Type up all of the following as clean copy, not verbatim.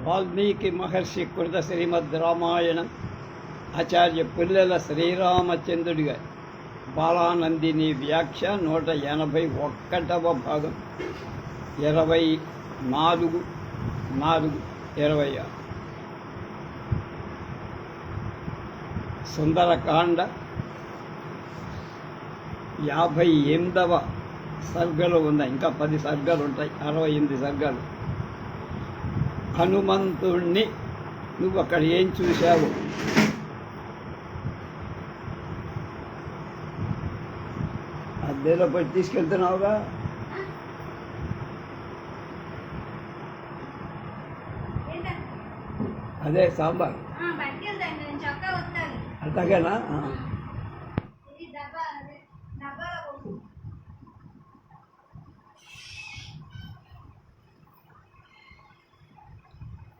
వాల్మీకి మహర్షి కృత శ్రీమద్ రామాయణం ఆచార్య పుల్లెల శ్రీరామచంద్రుడిగా బాలానందిని వ్యాఖ్య 181వ భాగం 24/4/26 సుందరకాండ 58వ సర్గలు ఉన్నాయి. ఇంకా 10 సర్గలు ఉంటాయి. 68 సర్గలు. హనుమంతుణ్ణి నువ్వు అక్కడ ఏం చూశావు? అద్దెలో పట్టి తీసుకెళ్తున్నావుగా. అదే సాంబార్ అట్లాగేనా?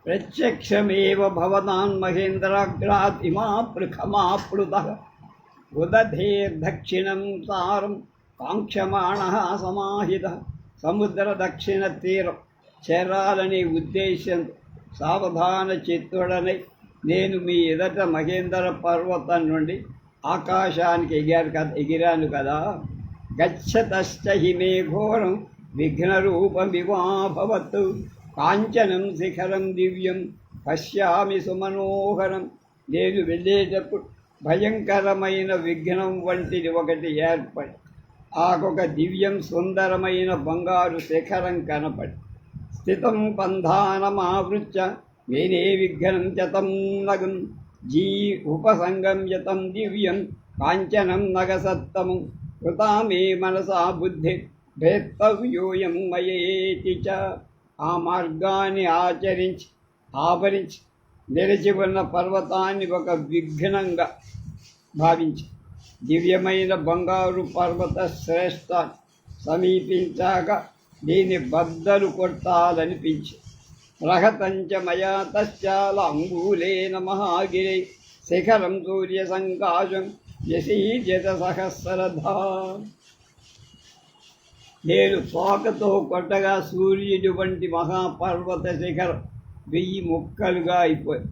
ప్రత్యక్షమేవ భవతాన్ మహేంద్రాగ్రాత్ ఇమాపృఖమాప్లుతః ఉదధేర్దక్షిణం సారం కాంక్షమాణః సమాహితః. సముద్ర దక్షిణ తీరం చేరాలని ఉద్దేశంతో సావధాన చిత్తుడనై నేను మీ ఎదుట మహేంద్ర పర్వతం నుండి ఆకాశానికి ఎగిరాను కదా. గచ్చతశ్చ హిమే ఘోరం విఘ్నరూపమివాభవత్ కాంచనం శిఖరం దివ్యం పశ్యామి సుమనోహరం. నేను వెళ్ళేటప్పుడు భయంకరమైన విఘ్నం వంటిది ఒకటి ఏర్పడి ఆకొక దివ్యం సుందరమైన బంగారు శిఖరం కనపడి స్థితం పంధానమావృత్య వేరే విఘ్నం చతం నగం ఉపసంగమ్యతం దివ్యం కాంచనం నగసత్తమం కృతా మే మనసా బుద్ధి భేత్తవ్యూయం మయేతి చ. ఆ మార్గాన్ని ఆవరించి నిలిచి ఉన్న పర్వతాన్ని ఒక విఘ్నంగా భావించి దివ్యమైన బంగారు పర్వత శ్రేష్ఠాన్ని సమీపించాక దీన్ని బద్దలు కొట్టాలనిపించి రహతంచ మయా తశ్చాల అంగూలేన మహాగిరి శిఖరం సూర్య సంకాశం యశీజత సహస్రధా. నేను తోకతో కొట్టగా సూర్యుడి వంటి మహాపర్వత శిఖరం 1000 ముక్కలుగా అయిపోయి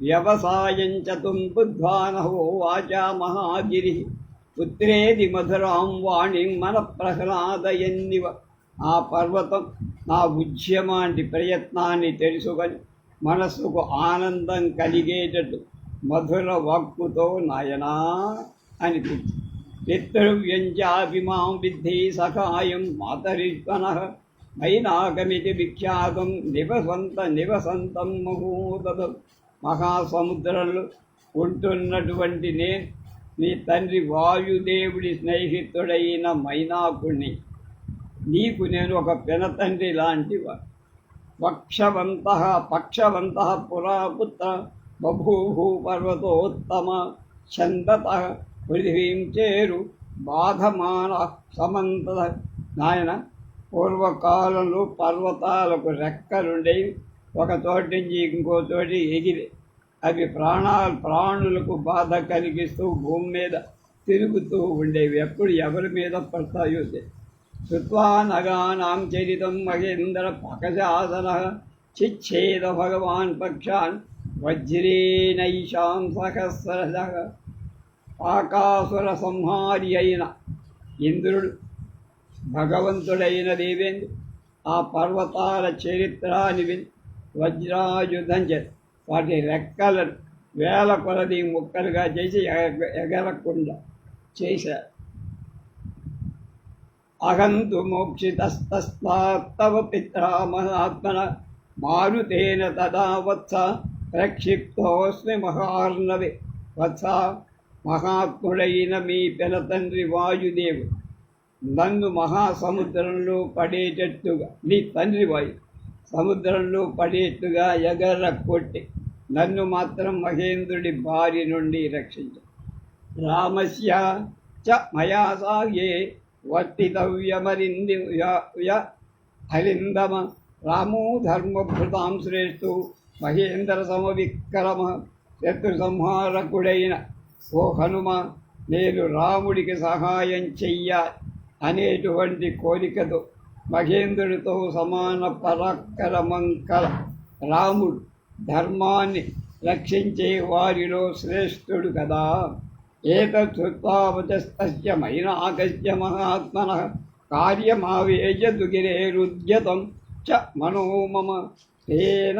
వ్యవసాయం చతుం బుద్ధ్వానహో వాచా మహాగిరి పుత్రేది మధురాం వాణిం మన ప్రహ్లాదయన్నివ. ఆ పర్వతం నా ఉద్యమాంటి ప్రయత్నాన్ని తెలుసుకొని మనస్సుకు ఆనందం కలిగేటట్టు మధుర వాక్కుతో నాయనా అనిపించి పితృవ్యంచాభిమాం విద్ధి సఖాయం మాతరిత్వనః మైనాకమితి విఖ్యాతం నివసంతం మహోదతం. మహాసముద్రంలో ఉంటున్నటువంటి నేను నీ తండ్రి వాయుదేవుడి స్నేహితుడైన మైనాకుణ్ణి. నీకు నేను ఒక పెనతండ్రి లాంటివా. పక్షవంతః పురాపుత్ర బభూవు పర్వతోత్తమ ఛందతః పృథివీం చేరు బాధమాన సమంత. నాయన, పూర్వకాలంలో పర్వతాలకు రెక్కలుండేవి. ఒక చోటి నుంచి ఇంకో చోటి ఎగిరి అవి ప్రాణులకు బాధ కలిగిస్తూ భూమి మీద తిరుగుతూ ఉండేవి. ఎప్పుడు ఎవరి మీద పడతాయో. శృత్వా నగానాం చరితం మహేంద్ర పకశాసన చిచ్ఛేద భగవాన్ పక్షాన్ వజ్రేనైషాం సహస్రశః. ఆకాసుర సంహారి అయిన ఇంద్రుడు, భగవంతుడైన దేవేంద్రుడు ఆ పర్వతాల చరిత్రాన్ని విని వజ్రాయుధం చేసి వాటి రెక్కలను 1000 కొలది ముక్కలుగా చేసి ఎగరకుండా చేశారు. అహంతు మోక్షితస్తస్తవ పిత్రా మహాత్మన మారుతేన తదా వత్స ప్రక్షిప్తోస్మి మహార్ణవే. వత్స, మహాత్ముడైన మీ పెనతండ్రి వాయుదేవుడు నన్ను మహాసముద్రంలో పడేటట్టుగా, నీ తండ్రి వాయు సముద్రంలో పడేట్టుగా ఎగర కొట్టి నన్ను మాత్రం మహేంద్రుడి బారి నుండి రక్షించు. రామస్య చ మయా సాగే హరిందమ. రామో ధర్మభృతాం శ్రేష్ఠు మహేంద్ర సమవిక్రమ. శత్రు సంహారకుడైన ఓ హనుమ, నేను రాముడికి సహాయం చెయ్యాలి అనేటువంటి కోరికతో మహేంద్రుడితో సమాన పరాక్రమం కల రాముడు ధర్మాన్ని రక్షించే వారిలో శ్రేష్ఠుడు కదా. ఏతత్కృత్వావచస్తస్య మైనాకస్య మహాత్మనః కార్యమావేశతు గిరేరుద్యతం చ మనో మమ తేన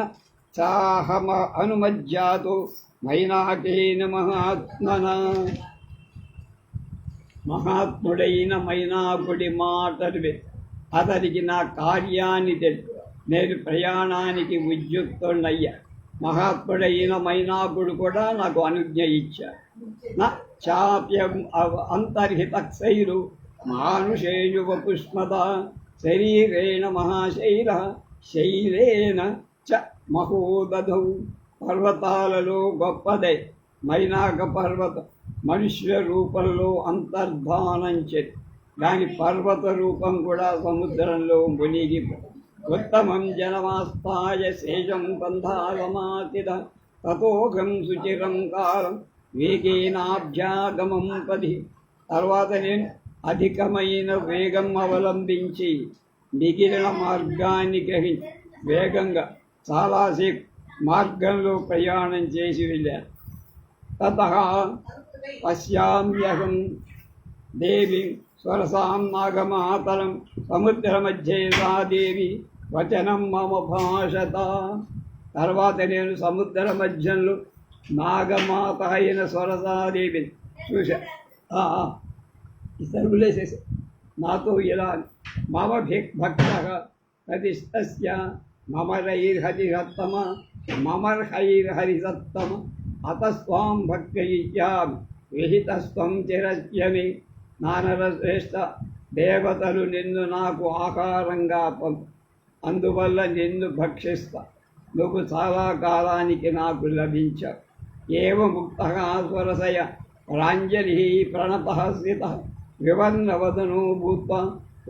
చాహమ అనుమజ్జాతో మైనాకేన మహాత్మనా. మహాత్ముడైన మైనాకుడి మాటలు అతనికి నా కార్యాన్ని తెలుసు. నేను ప్రయాణానికి ఉద్యుక్తుడయ్యా. మహాత్ముడైన మైనాకుడు కూడా నాకు అనుజ్ఞ ఇచ్చాడు. నా చాప్యం అంతర్హితశైలు మానుషేయు వపుష్మత శరీరేణ మహాశైల శైలేన చ మహోదధౌ. పర్వతాలలో గొప్పదే మైనాక పర్వతం. మనుష్య రూపంలో అంతర్ధానం చేసి దాని పర్వత రూపం కూడా సముద్రంలో మునిగి ఉత్తమం జనమాస్థాయ శేషం బంధాలమాతిద తతోఘం శుచిరం కాలం వేగేనాభ్యాగమం పది. తర్వాత నేను అధికమైన వేగం అవలంబించి మిగిలిన మార్గాన్ని గ్రహించి వేగంగా చాలాసేపు మార్గంలో ప్రయాణం చేసి వెళ్ళాను. తతః పశ్యామ్యహం దేవి స్వరసాం నాగమాతరం సముద్రమధ్యే సా దేవి వచనం మమ భాషత. తర్వాత నేను సముద్ర మధ్యంలో నాగమాత అయిన స్వరసాదేవిని చూశా. సరుగులేసేసి నాతో ఇలా మమ భక్త ప్రతిష్టస్య మమరైర్హరిహత్తమ మమర్హైర్హరిసత్తమ అతస్వాం భక్తయిష్యామి విహితస్వం చిరస్యమి. నానరశ్రేష్ఠ దేవతలు నిన్ను నాకు ఆహారంగా పంపు, అందువల్ల నిన్ను భక్షిస్తా. నువ్వు చాలా కాలానికి నాకు లభించావు. ఏవ ముక్త స్వరసయ ప్రాంజలి ప్రణతః స్థితః వివర్ణవదనో భూత్వా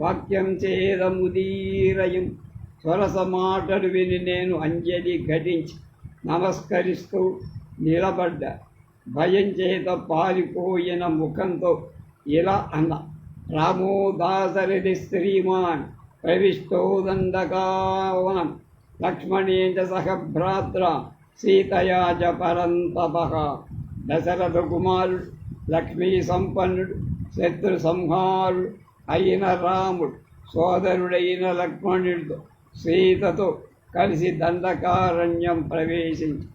వాక్యం చేదముదీరయం. స్వరస మాటలు విని నేను అంజలి ఘటించి నమస్కరిస్తూ నిలబడ్డా. భయం చేత పారిపోయిన ముఖంతో ఇలా అన్న, రామో దాసరథి శ్రీమాన్ ప్రవిష్టో దండకావనం లక్ష్మణేన సహ భ్రాత్ర సీతయా చ పరంతపః. దశరథ కుమారుడు, లక్ష్మీ సంపన్నుడు, శత్రు సంహారుడు అయిన రాముడు సోదరుడైన లక్ష్మణుడితో సీతతో కలిసి దండకారణ్యం ప్రవేశించి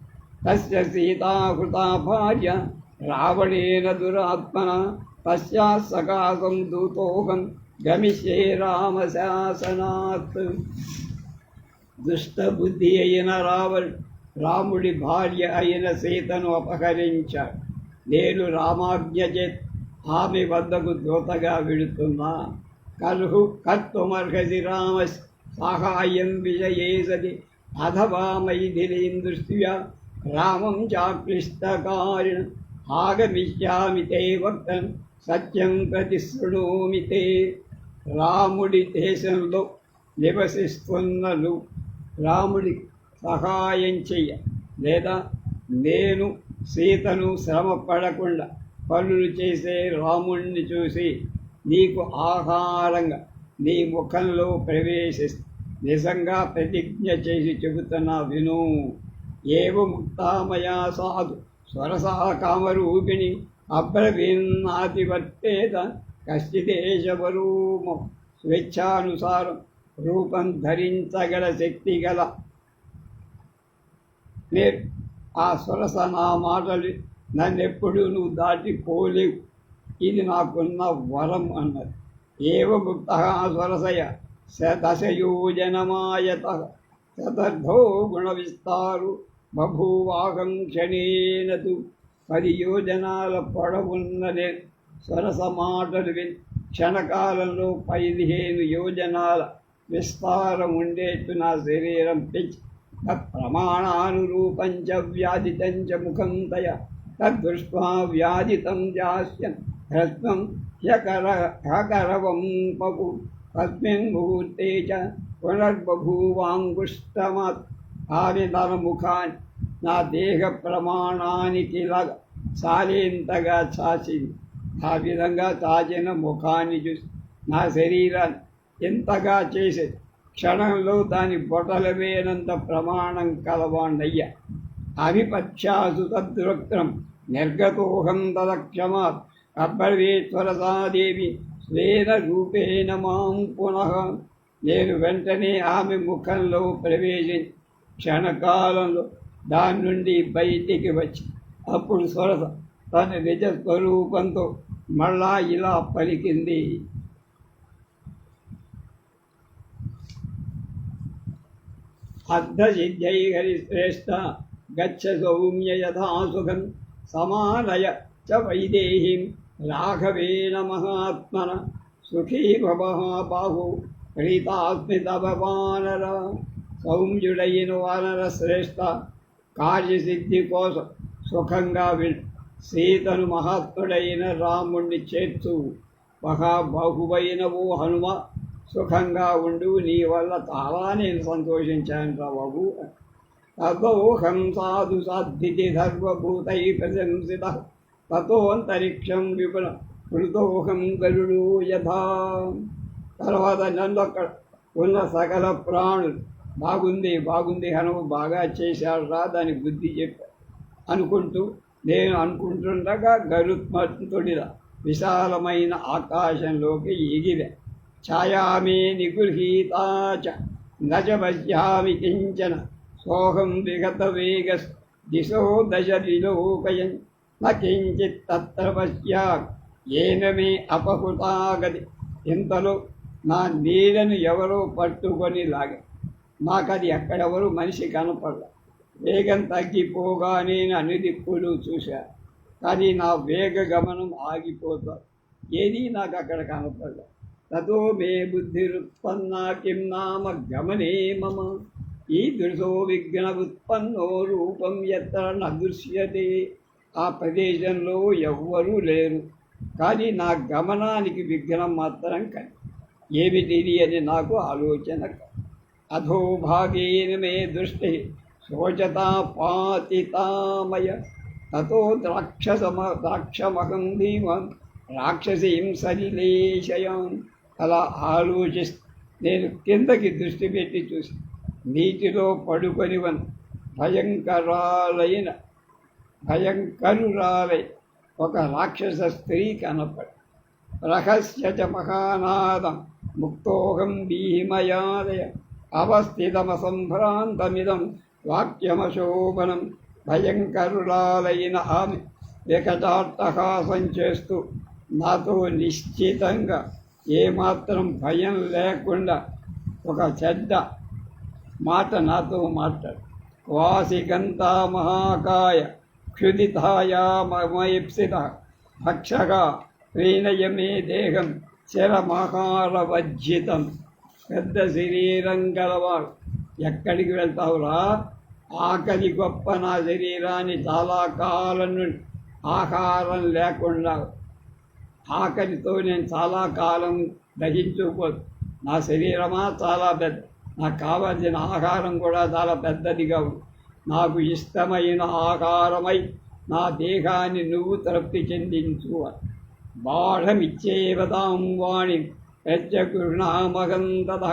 తస్య సీతాహృతా భార్య రావణేన దురాత్మన తస్యా సకాశం దూతోహం గమిష్యే రామశాసనాత్. దుష్టబుద్ధి అయిన రాముడి భార్య అయిన సీతను అపహరించాడు. నేను రామాజ్ఞ చేత ఆమె వద్దకు దూతగా వెళుతున్నా. కర్తుమర్హసి రామ సాహాయం విజయే సతి అథవా మైథిలీం దృష్ట్యా రామం చాక్లిష్టకారిణ ఆగమిష్యామి తే వక్తం సత్యం ప్రతిశృణోమి తే. రాముడి దేశంలో నివసిస్తున్నను రాముడి సహాయం చెయ్య, లేదా నేను సీతను శ్రమ పడకుండా పనులు చేసే రాముణ్ణి చూసి నీకు ఆహారంగా నీ ముఖంలో ప్రవేశిస్తా. నిజంగా ప్రతిజ్ఞ చేసి చెబుతున్నా విను. ఏవ ముక్తామయా సాధు స్వరసా కామరూపిణి అబ్రవీన్నాతివర్తేత కశ్చిదేశవరూమ. స్వేచ్ఛానుసారం రూపం ధరించగల శక్తి గల నేను ఆ స్వరస నా మాటలు నన్నెప్పుడు నువ్వు దాటిపోలేవు. ఇది నాకున్న వరం అన్నది. ఏవ ముక్త స్వరసయ దశయోజనమాయత శతర్థో గుణ విస్తారు బభూవాహం క్షణేనతు. 10 యోజనాల పొడవున్నదే స్వరస మాటలు విని క్షణకాలంలో 15 యోజనాల విస్తారం ఉండేట్టు నా శరీరం పెంచి తత్ప్రమాణానురూపం చ వ్యాధితం చ ముఖం తయ తద్దృష్ట్వా వ్యాధితం జాస్యం హ్రస్వం హ్యకరవం పపు. తస్మిన్ ముహూర్తే చ పునర్బభూవాంగుష్టమత్. ఆమె తన ముఖాన్ని నా దేహ ప్రమాణానికి చాలేంతగా చాచింది. ఆ విధంగా చాచిన ముఖాన్ని చూసి నా శరీరాన్ని ఎంతగా చేసేది. క్షణంలో దాని బొటల వేనంత ప్రమాణం కలవాణ్ణయ్య. అవిపక్షాసు తద్వక్త్రం నిర్గతోహం తదక్షమాత్ అబ్బర్వేశ్వరసాదేవి స్వేన రూపేణ మాం పునః. నేను వెంటనే ఆమె ముఖంలో ప్రవేశించి క్షణకాలంలో దాని నుండి బయటికి వచ్చి అప్పుడు సరస తన నిజ స్వరూపంతో మళ్ళా ఇలా పలికింది. అర్ధసిద్ధై హరిశ్రేష్ఠ గచ్చ సౌమ్య యథా సుఖం సమానయ చ వైదేహీం రాఘవేణ మహాత్మన సుఖీ భవః బాహు ప్రీతాస్మి తవ వానర. సౌమ్యుడైన వానర శ్రేష్ఠ, కార్యసిద్ధి కోసం సుఖంగా సీతను మహాత్ముడైన రాముణ్ణి చేర్చు. మహాబాహువైన ఓ హనుమ, సుఖంగా ఉండు, నీ వల్ల చాలా నేను సంతోషించాను రా బాబు. తతోహం సాధు సాధ్వితి సర్వభూతై ప్రశంసిత తతోంతరిక్షం విపుల కృతోహం గరుడు యథా. తర్వాత నన్ను అక్కడ ఉన్న సకల ప్రాణులు బాగుంది బాగుంది హనుమ బాగా చేశాడు రా, దాని బుద్ధి చెప్పా అనుకుంటూ నేను అనుకుంటుండగా గరుత్మంతుడిలా విశాలమైన ఆకాశంలోకి ఎగిరా. ఛాయామే నిగృహీతాచ నచ పశ్యామి కించన సోహం విగత వేగ దిశో దశ విలోకయన్ న కించిత్ తత్ర పశ్యామి ఏన మే అపహృతాగతి. ఇంతలో నా నీడను ఎవరో పట్టుకొని లాగా నాకది ఎక్కడెవరు మనిషి కనపడలే. వేగం తగ్గిపోగా నేను అన్ని దిక్కులు చూశా, కానీ నా వేగ గమనం ఆగిపోతా, ఏది నాకు అక్కడ కనపడలే. తతో మే బుద్ధిరుత్పన్నా కిం నామ గమనే మమ ఈదృశో విఘ్న ఉత్పన్నో రూపం ఎత్ర నదృశ్యతే. ఆ ప్రదేశంలో ఎవ్వరూ లేరు, కానీ నా గమనానికి విఘ్నం మాత్రం కానీ ఏమిటిది అని నాకు ఆలోచన. అధోభాగేన మే దృష్టి శోచతా పాతితామయ తతో ద్రాక్షమహం ధీమం రాక్షసీం సలిలేశయాం. అలా ఆలోచిస్తూ నేను కిందకి దృష్టి పెట్టి చూసి నీటిలో పడుకొనివన్ భయంకరురాలై ఒక రాక్షస స్త్రీ కనపడి రహస్య చ మహానాదం ముక్తోహం భీమయాదయ అవస్థితమసంభ్రాంతమిదం వాక్యమశోభనం. భయంకరురాలైన ఆమె వికటాట్టహాసం చేస్తూ నాతో నిశ్చితంగా ఏమాత్రం భయం లేకుండా ఒక చెడ్డ మాట నాతో మాట్లాడు. వాసిగంతా మహాకాయ క్షుదితాయా మమయిప్సిత భక్షగా ప్రీణయమే దేహం శరమహారవజ్జితం. పెద్ద శరీరం గలవాడు ఎక్కడికి వెళ్తావురా? ఆకలి గొప్ప నా శరీరాన్ని చాలా కాలం నుండి ఆహారం లేకుండా ఆకలితో నేను చాలా కాలం దహించుకోదు. నా శరీరమా చాలా పెద్ద, నాకు కావాల్సిన ఆహారం కూడా చాలా పెద్దదిగా ఉంది. నాకు ఇష్టమైన ఆహారమై నా దేహాన్ని నువ్వు తృప్తి చెందించు. బాఢమిచ్చేవతాం వాణి ప్రత్యగృహణామగం తథ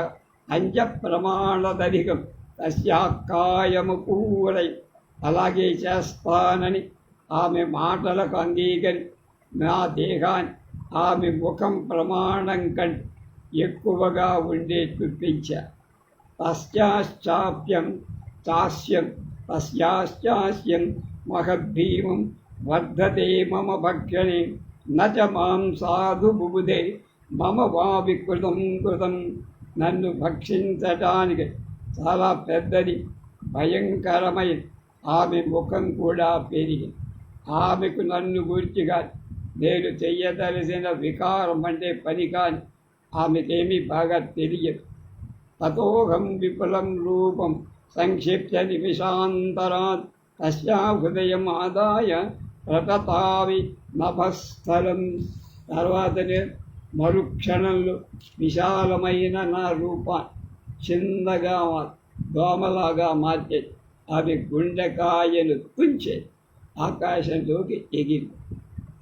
అంచ ప్రమాణదధికం తస్యాకాయము పూరై. అలాగే చేస్తానని ఆమె మాటలకు అంగీకరి నా దేహాన్ని ఆమె ముఖం ప్రమాణం కంటే ఎక్కువగా ఉండే చూపించా. తస్యాశ్చాస్యం మహద్భీమం వర్ధతే మమ భక్షణే నచ మాం సాధు బుబుధే మమ వా వికృతం కృతం. నన్ను భక్షించటానికి చాలా పెద్దది, భయంకరమైన ఆమె ముఖం కూడా పెరిగి ఆమెకు నన్ను గుర్చిగా నేను చెయ్యదలసిన వికారం అంటే పని కాని ఆమెకేమీ బాగా తెలియదు. తతోహం విపులం రూపం సంక్షిప్య నిమిషాంతరాత్ తస్యా హృదయం ఆదాయ ప్రతతావి నభస్థలం. తర్వాతనే మరుక్షణంలో విశాలమైన నా రూపాన్ని చిన్నగా దోమలాగా మార్చే ఆమె గుండెకాయలు తుంచే ఆకాశంలోకి ఎగిరి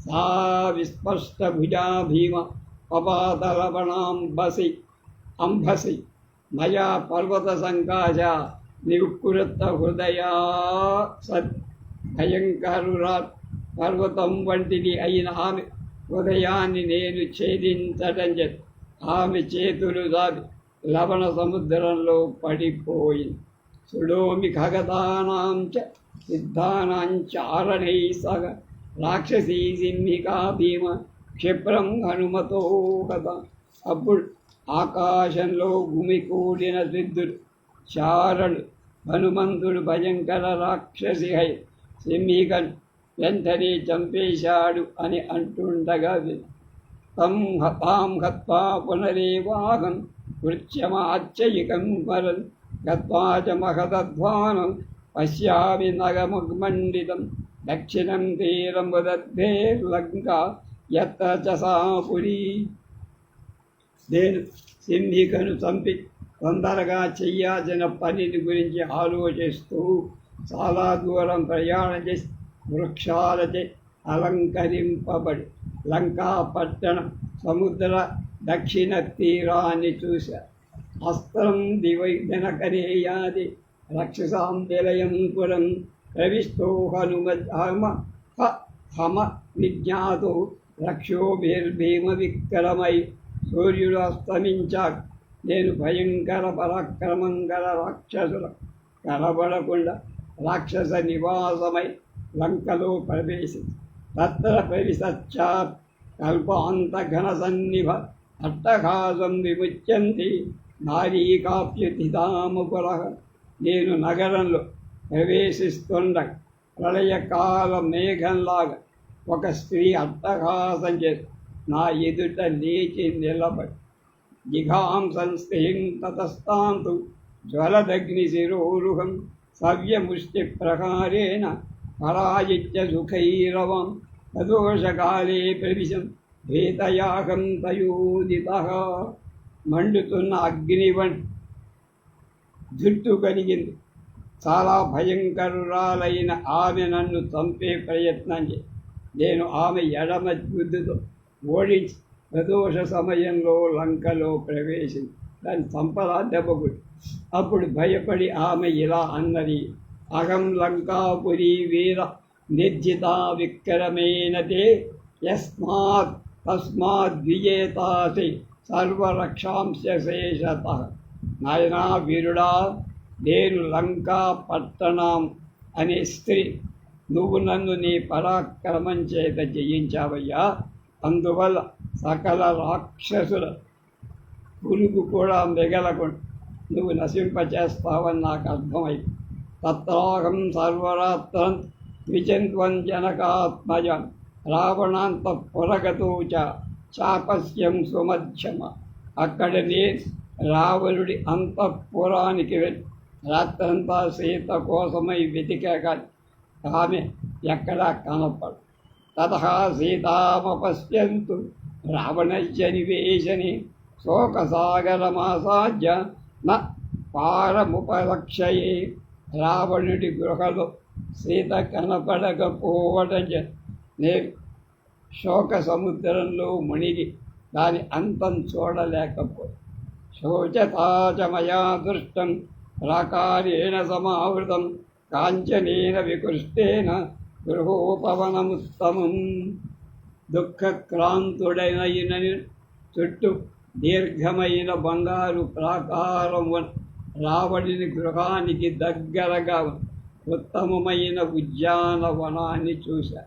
సా విస్పష్ట భుజా భీమ పపాతలవణాంబసి మయా పర్వత సంకాశ నివృత్త హృదయా సత్ భయంకరురా పర్వతం వంటిది అయిన ఆమె హృదయాన్ని నేను ఛేదించటం చెప్పి ఆమె చేతులు దాటి లవణ సముద్రంలో పడిపోయింది. సుడోమి ఖగతానాం చ సిద్ధానాం చారణై సగ రాక్షసీ సింహికా భీమ క్షిప్రం హనుమతో కదా. అప్పుడు ఆకాశంలో గుమికూడిన సిద్ధుడు చారణుడు హనుమంతుడు భయంకర రాక్షసి హై సింహికను వెంటనే చంపేశాడు అని అంటుండగా తాం హత్వా పునరేవాహం వృత్యమాచ్చయికం పరన్ గత్వా చ మహదధ్వానం పశ్యామి నగమగ్మండితం దక్షిణం తీరముదద్ధేర్లంకా యత్ర చ సా పురీ. నేను సింహికను చంపి తొందరగా చెయ్యాల్సిన పనిని గురించి ఆలోచిస్తూ చాలా దూరం ప్రయాణం చేసి వృక్షాలచే అలంకరింపబడి లంకా పట్టణం సముద్ర దక్షిణ తీరాన్ని చూశారు. అస్త్రం దినకరేయాది రక్షసాం నిలయం పురం ప్రవిష్టో హమ విజ్ఞాతో రక్షోభిర్భీమ విక్రమై. సూర్యుడు అస్తమించాక నేను భయంకర పరాక్రమం గల రాక్షసుల కనబడకుండా రాక్షస నివాసమై లంకలో ప్రవేశించి తత్ర ప్రవిశచ్చాత్ కల్పాంత ఘన సన్నిభ అట్టహాసం విముచ్యంతి నారీ కాప్యుతితాముపుర. నేను నగరంలో ప్రవేశిస్తుండగా ప్రళయకాల మేఘంలాగా ఒక స్త్రీ అట్టహాసం చేసి నా ఎదుట లేచి నిలబడి జిఘాంసం స్త్రీం తతస్తాంతు జ్వలదగ్నిశిరోరుహం సవ్యముష్టి ప్రకారేణ పరాజిత్య సుఖైరవం తదోషకాలే ప్రవిశం భేతయాహం తయోదితః. మండుతున్న అగ్నివన్ జుట్టు కలిగింది. చాలా భయంకరురాలైన ఆమె నన్ను చంపే ప్రయత్నం చేసి నేను ఆమె ఎడమ బుద్ధితో ఓడించి ప్రదోష సమయంలో లంకలో ప్రవేశించి దాన్ని చంపలా దెబ్బకుడి. అప్పుడు భయపడి ఆమె ఇలా అన్నది, అహం లంకాపురీ వీర నిర్జితా విక్రమేణ తే యస్మాత్ తస్మాత్ విజేతాసి సర్వరక్షాంశ శేషతః. నాయనా వీరుడా, నేను లంకా పట్టణం అనే స్త్రీ, నువ్వు నన్ను నీ పరాక్రమం చేత జయించావయ్యా. అందువల్ల సకల రాక్షసుల పురుగు కూడా మిగలకుండా నువ్వు నశింపచేస్తావని నాకు అర్థమైంది. తత్రాహం సర్వరాత్రం విచంత్వం జనకాత్మజం రావణాంత పురగతో చాపస్యం సుమధ్యమ. అక్కడ నేను రావణుడి అంతఃపురానికి వెళ్ళి రాత్రంతా సీత కోసమై వెతికాక ఆమె ఎక్కడా కనపడు. తతః సీతామపశ్యంతు రావణస్య నివేశనే శోకసాగరమాసాద్య న పారముపలక్షయే. రావణుడి గృహలో సీత కనపడకపోవడం నేను శోక సముద్రంలో మునిగి దాని అంతం చూడలేకపోయి. శోచతాచ మయా దృష్టం ప్రాకారేణ సమావృతం కాంచనేన వికృష్టేన గృహోపవనముత్తమం. దుఃఖక్రాంతుడైన చుట్టూ దీర్ఘమైన బంగారు ప్రాకారం రావణుని గృహానికి దగ్గరగా ఉత్తమమైన ఉద్యానవనాన్ని చూశా.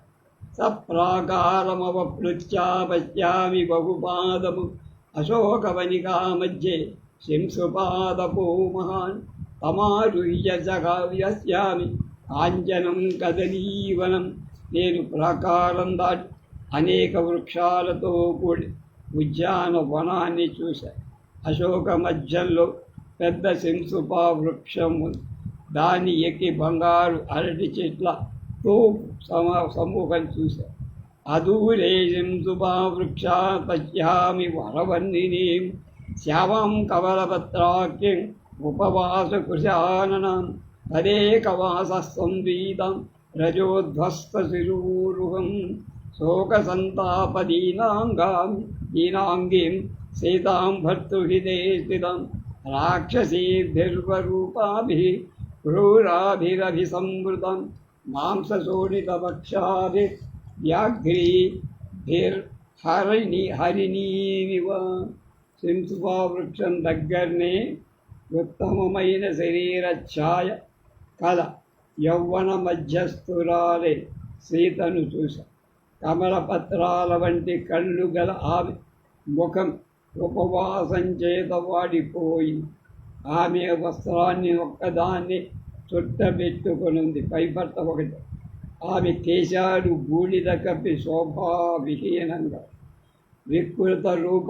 సప్రాకారమవప్లుత్యా పశ్యామి బహుపాదము అశోకవనికా మధ్యే శింసుపాదపో మహాన్ తమారుహ్య జగావ్యస్యామి కాంచనం కదలీవనం. నేను ప్రాకారం దాటి అనేక వృక్షాలతో కూడి ఉద్యానవనాన్ని చూశాను. అశోక మధ్యంలో పెద్ద శింసుపా వృక్షం ఉంది. దాన్ని ఎక్కి బంగారు అరటి చెట్లతో సమూహం చూశాను. అదూరే శింసుపా వృక్షా పశ్యామి వరవన్నినీం శ్యామం కవలపత్రాఖ్యం ఉపవాసకృశాననం తదేకవాస సంవీతం రజోధ్వస్తశిరూరుహం శోకసంతాపదీనాంగాం దీనాంగీం సీతాం భర్తృహృదే స్థితం రాక్షసీభిర్వరూపాభిः క్రూరాభిరభిసంవృతం మాంసశోణితవక్షాభిర్వ్యాఘ్రీభిర్హరిణీమివ. సింసుపా వృక్షం దగ్గరనే ఉత్తమమైన శరీర ఛాయ కల యౌవన మధ్యస్థురాలే సీతను చూశా. కమలపత్రాల వంటి కళ్ళు గల ఆమె ముఖం ఉపవాసం చేత వాడిపోయింది. ఆమె వస్త్రాన్ని ఒక్కదాన్ని చుట్టబెట్టుకునుంది, పైపట్ట ఒకటి. ఆమె కేశాలు బూడిద కప్పి శోభావిహీనంగా, వికృత రూప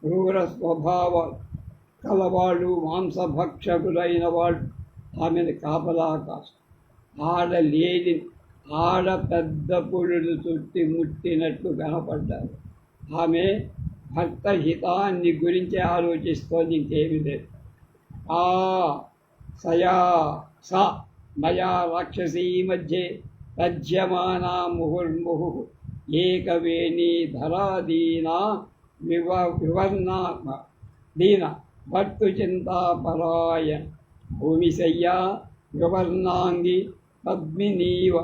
క్రూర స్వభావాలు కలవాళ్ళు, మాంసభక్షకులైన వాళ్ళు ఆమెను కాపలా కాసు. ఆడలేని ఆడ పెద్ద పులులు చుట్టి ముట్టినట్లు కనపడ్డారు. ఆమె భర్త హితాన్ని గురించి ఆలోచిస్తోంది, ఇంకేమీ లేదు. ఆ సయా సా మయా రాక్షసీ మధ్యే తజ్యమానా ముహుర్ముహు ఏకవేణీ ధరాదీనా వివర్ణా దీన భర్తృచింతాపరాయణ భూమిశయ్యా వివర్ణాంగి పద్మినీవ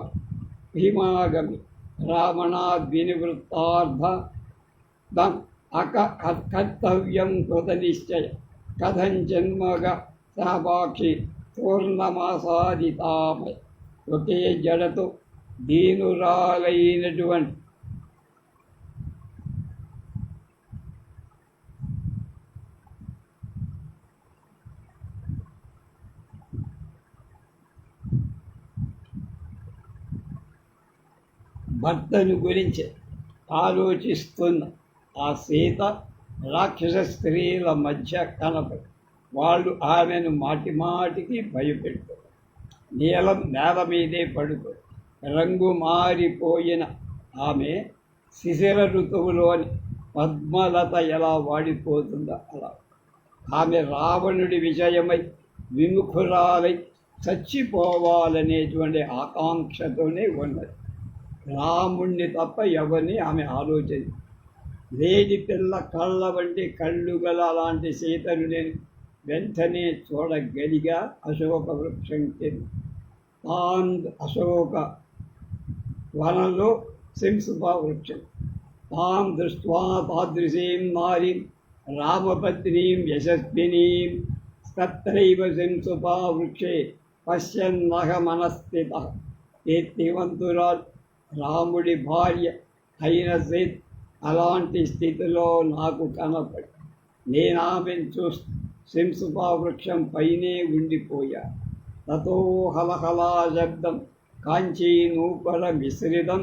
భీమాగమి రావణాద్వినివృత్తార్థ కర్తవ్యం కృతనిశ్చయ కథంజన్మగ సహపాక్షి పూర్ణమాసాదితాపై. ఒకే జడతో దీనురాలైనటువంటి భర్తను గురించి ఆలోచిస్తున్న ఆ సీత రాక్షస స్త్రీల మధ్య కనపడి వాళ్ళు ఆమెను మాటి మాటికి భయపెట్టారు. నేల మీదే పడుకో రంగు మారిపోయిన ఆమె శిశిర ఋతువులోని పద్మలత ఎలా వాడిపోతుందో అలా ఆమె రావణుడి విజయమై విముఖురాలై చచ్చిపోవాలనేటువంటి ఆకాంక్షతోనే ఉన్నది. రాముణ్ణి తప్ప ఎవరిని ఆమె ఆలోచన. లేడి పిల్ల కళ్ళ వంటి కళ్ళు గల అలాంటి సీతను నేను వెంటనే చూడగలిగా అశోక వృక్షం కింద అశోక వనంలో సింసుపా వృక్షం తాం దృష్ట్వా తాదృశీం నారీం రామపత్నీం యశస్వినీం తత్రైవ సింసుపా వృక్షే పశ్యన్నహమనస్థిత. కీర్తివంతురాలు రాముడి భార్య అయిన సీత అలాంటి స్థితిలో నాకు కనపడి నేను ఆమెను చూస్తూ సింసుపా వృక్షం పైనే ఉండిపోయా. తతో హలహలా శబ్దం కాంచీ నూపర మిశ్రితం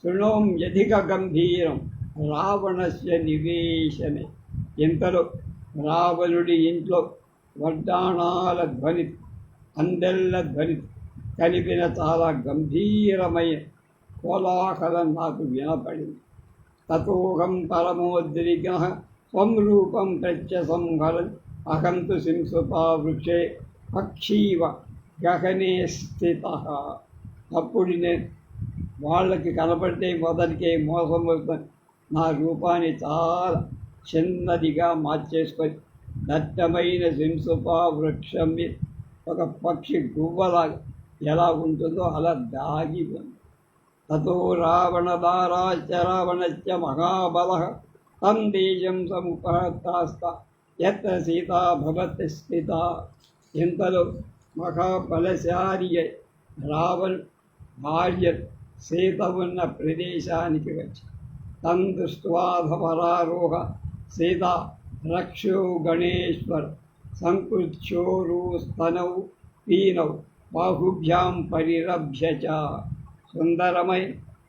శృణోం యధిక గంభీరం రావణస్య నివేశనే. ఇంతలో రావణుడి ఇంట్లో వడ్డాణాల ధ్వని, అందెల్ల ధ్వని కలిపిన చాలా గంభీరమైన కోలాహలం నాకు వినపడింది. తతోహం పరమోద్రిగ్న స్వం రూపం ప్రత్యసంహరన్ అహం తు సింసుపా వృక్షే పక్షీవ గహనే స్థిత. అప్పుడు నేను వాళ్ళకి కనపడితే మొదటికే మోసం వస్తుంది. నా రూపాన్ని చాలా చిన్నదిగా మార్చేసుకొని దట్టమైన సింసుపా వృక్షం మీద ఒక పక్షి గువ్వలాగా ఎలా ఉంటుందో అలా దాగి ఉంది. తతో రావణదారాశ్చ రావణశ్చ మహాబలః తం దేశం సముపహతాస్త యత్ర సీతా భవతి స్థిత. ఇంతలో మహాబలశాలి రావణ భార్య సీత ఉన్న ప్రదేశానికి వచ్చి తం దృష్ట్వాధపరారోహ సీత రక్షో గణేశ్వర సంకృత్యోరుస్తనౌ పీనౌ బాహుభ్యాం పరిరభ్య చ. సుందరమై